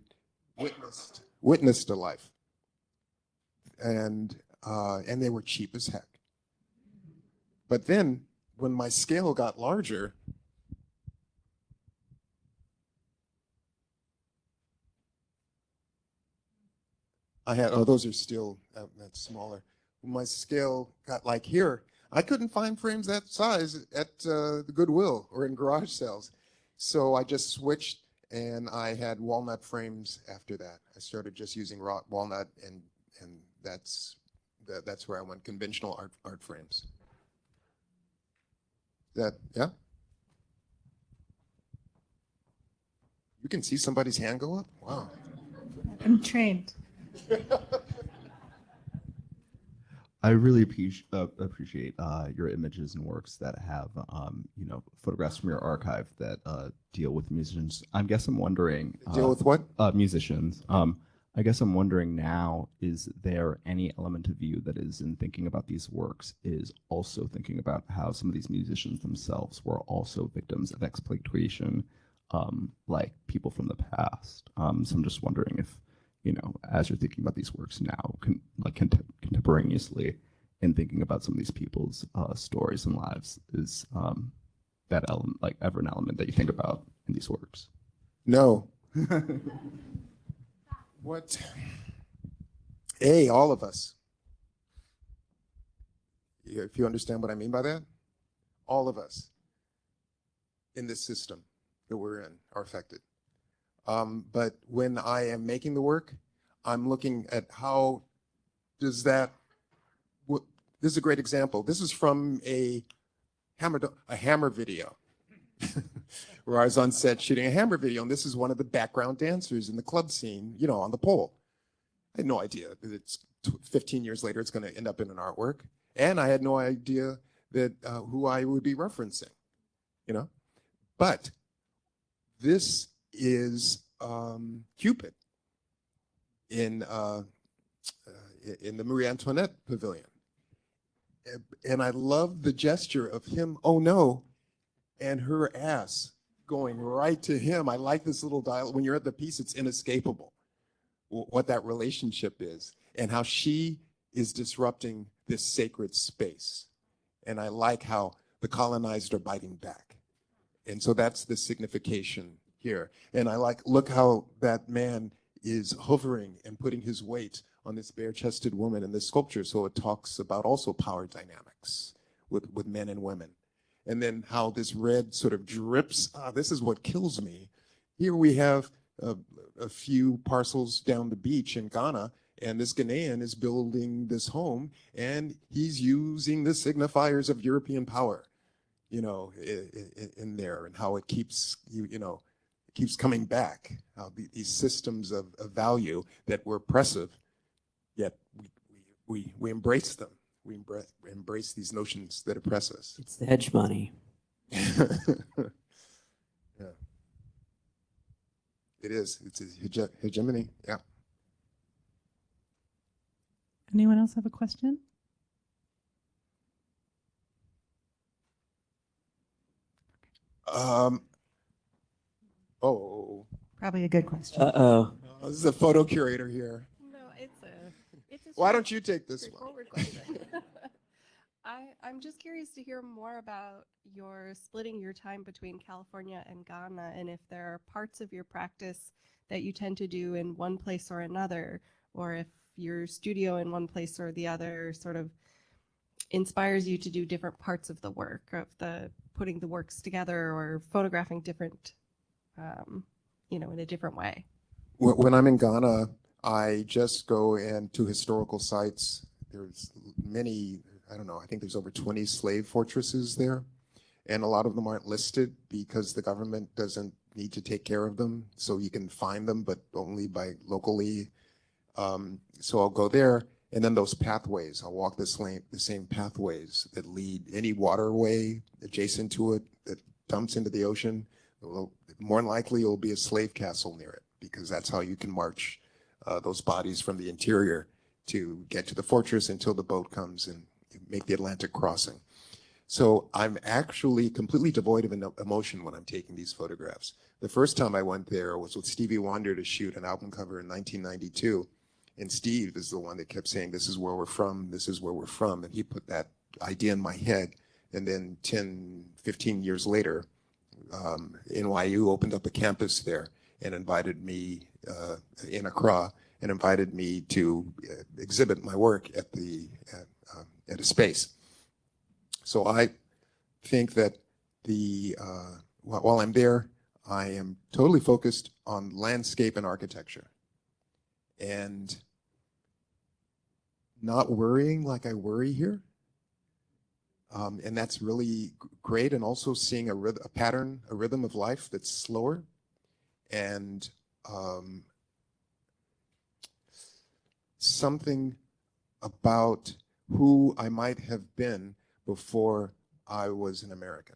witnessed a life. And they were cheap as heck. But then when my scale got larger, I had, oh, those are still, that's smaller. When my scale got like here, I couldn't find frames that size at the Goodwill or in garage sales. So I just switched and I had walnut frames after that. I started just using raw walnut and that's where I went, conventional art frames. Yeah? You can see somebody's hand go up? Wow. I'm trained. I really appreciate your images and works that have, photographs from your archive that deal with musicians. I guess I'm wondering. Deal with what? Musicians. I guess I'm wondering now, is there any element of you that is in thinking about these works is also thinking about how some of these musicians themselves were also victims of exploitation, like people from the past? So I'm just wondering if, as you're thinking about these works now, contemporaneously, in thinking about some of these people's stories and lives, is that element, ever an element that you think about in these works? No. What? All of us. If you understand what I mean by that, all of us in this system that we're in are affected. But when I am making the work, I'm looking at how does that, this is a great example. This is from a Hammer video, where I was on set shooting a Hammer video, and this is one of the background dancers in the club scene, on the pole. I had no idea that it's 15 years later it's going to end up in an artwork, and I had no idea that who I would be referencing, But this is Cupid in the Marie Antoinette Pavilion. And I love the gesture of him, oh no, and her ass going right to him. I like this little dialogue. When you're at the piece, it's inescapable what that relationship is and how she is disrupting this sacred space. And I like how the colonized are biting back. And so that's the signification here. And I look how that man is hovering and putting his weight on this bare-chested woman in this sculpture. So it talks about also power dynamics with men and women. And then how this red sort of drips. This is what kills me. Here we have a few parcels down the beach in Ghana, and this Ghanaian is building this home, and he's using the signifiers of European power, in there, and how it keeps keeps coming back. How these systems of value that were oppressive, yet we embrace them. We embrace these notions that oppress us. It's the hedge money. Yeah. It is. It's a hegemony. Yeah. Anyone else have a question? Probably a good question. Uh-oh. This is a photo curator here. No, it's a Why don't you take this one? straightforward question. I'm just curious to hear more about your splitting your time between California and Ghana, and if there are parts of your practice that you tend to do in one place or another, or if your studio in one place or the other sort of inspires you to do different parts of the work, of the putting the works together or photographing different, in a different way. When I'm in Ghana, I just go into historical sites. There's many, I don't know, I think there's over 20 slave fortresses there. And a lot of them aren't listed because the government doesn't need to take care of them. So you can find them, but only by locally. So I'll go there. And then those pathways, I'll walk the same pathways that lead any waterway adjacent to it that dumps into the ocean, well, more than likely it will be a slave castle near it, because that's how you can march those bodies from the interior to get to the fortress until the boat comes and make the Atlantic crossing. So I'm actually completely devoid of emotion when I'm taking these photographs. The first time I went there was with Stevie Wonder to shoot an album cover in 1992. And Steve is the one that kept saying, this is where we're from, this is where we're from. And he put that idea in my head. And then 10, 15 years later, NYU opened up a campus there and invited me in Accra and invited me to exhibit my work at a space. So I think that while I'm there, I am totally focused on landscape and architecture and not worrying like I worry here. And that's really great. And also seeing a pattern, a rhythm of life that's slower and something about who I might have been before I was an American.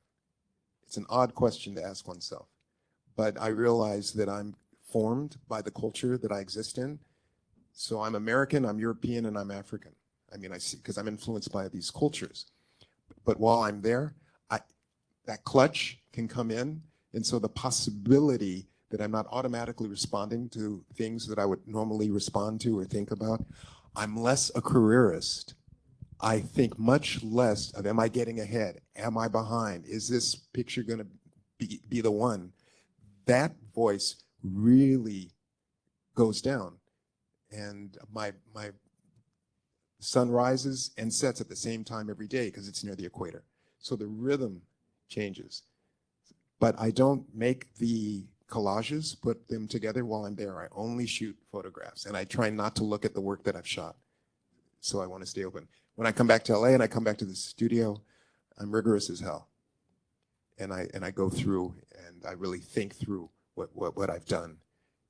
It's an odd question to ask oneself, but I realize that I'm formed by the culture that I exist in. So I'm American, I'm European, and I'm African. I mean, I see, because I'm influenced by these cultures. But while I'm there, that clutch can come in. And so the possibility that I'm not automatically responding to things that I would normally respond to or think about, I'm less a careerist. I think much less of, am I getting ahead? Am I behind? Is this picture going to be the one? That voice really goes down. And my sun rises and sets at the same time every day because it's near the equator. So the rhythm changes. But I don't make the collages, put them together while I'm there. I only shoot photographs, and I try not to look at the work that I've shot. So I want to stay open. When I come back to LA and I come back to the studio, I'm rigorous as hell. And I go through and I really think through what I've done.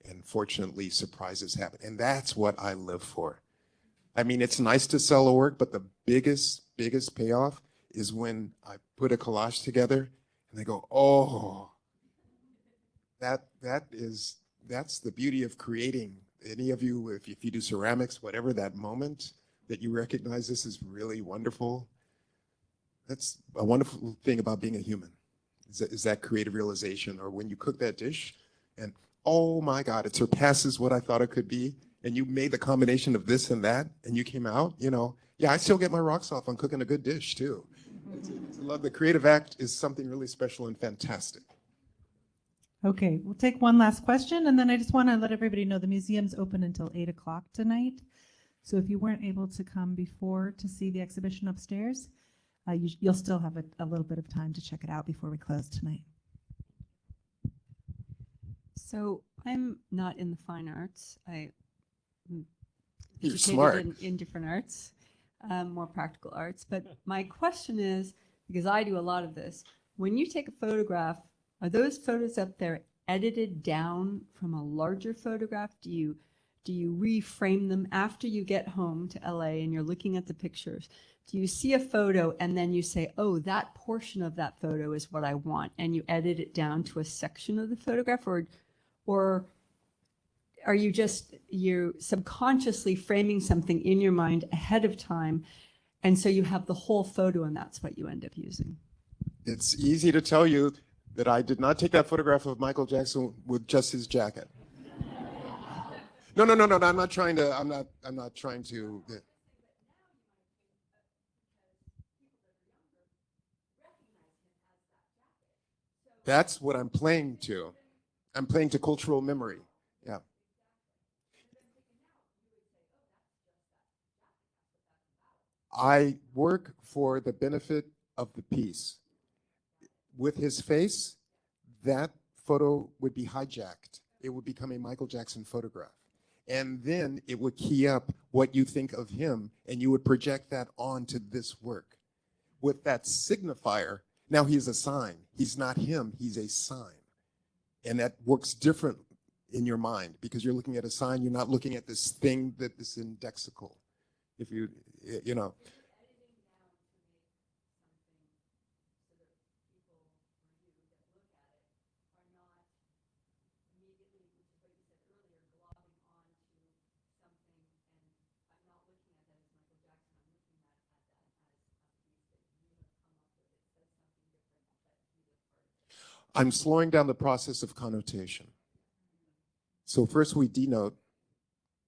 And fortunately, surprises happen. And that's what I live for. I mean, it's nice to sell a work, but the biggest payoff is when I put a collage together and they go, oh, that's the beauty of creating. Any of you, if you do ceramics, whatever, that moment that you recognize this is really wonderful. That's a wonderful thing about being a human, is that creative realization. Or when you cook that dish and, oh my God, it surpasses what I thought it could be. And you made the combination of this and that, and you came out, yeah, I still get my rocks off on cooking a good dish too. I love the creative act is something really special and fantastic. Okay, we'll take one last question, and then I just want to let everybody know the museum's open until 8 o'clock tonight. So if you weren't able to come before to see the exhibition upstairs, you'll still have a little bit of time to check it out before we close tonight. So I'm not in the fine arts. I'm You're educated smart. in different arts, more practical arts. But my question is, because I do a lot of this, when you take a photograph, are those photos up there edited down from a larger photograph? Do you reframe them after you get home to LA and you're looking at the pictures? Do you see a photo and then you say, oh, that portion of that photo is what I want, and you edit it down to a section of the photograph? Or are you're subconsciously framing something in your mind ahead of time, and so you have the whole photo and that's what you end up using? It's easy to tell you that I did not take that photograph of Michael Jackson with just his jacket. No, I'm not trying to. That's what I'm playing to. I'm playing to cultural memory. Yeah. I work for the benefit of the piece. With his face, that photo would be hijacked. It would become a Michael Jackson photograph. And then it would key up what you think of him, and you would project that onto this work. With that signifier, now he's a sign. He's not him, he's a sign. And that works different in your mind because you're looking at a sign, you're not looking at this thing that is indexical. If you know. I'm slowing down the process of connotation. So first we denote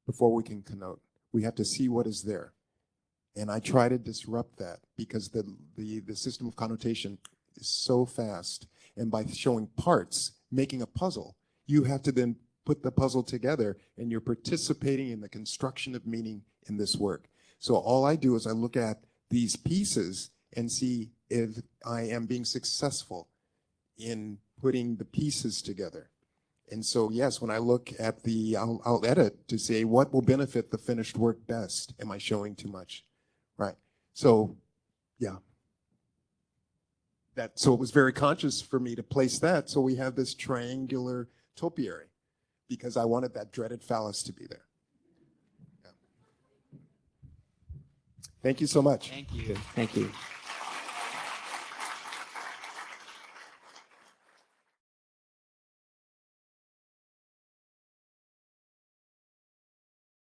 before we can connote. We have to see what is there. And I try to disrupt that because the system of connotation is so fast. And by showing parts, making a puzzle, you have to then put the puzzle together, and you're participating in the construction of meaning in this work. So all I do is I look at these pieces and see if I am being successful in putting the pieces together. And so, yes, when I look at I'll edit to say what will benefit the finished work best. Am I showing too much? Right. So, yeah. So it was very conscious for me to place that. So we have this triangular topiary because I wanted that dreaded phallus to be there. Yeah. Thank you so much. Thank you. Thank you.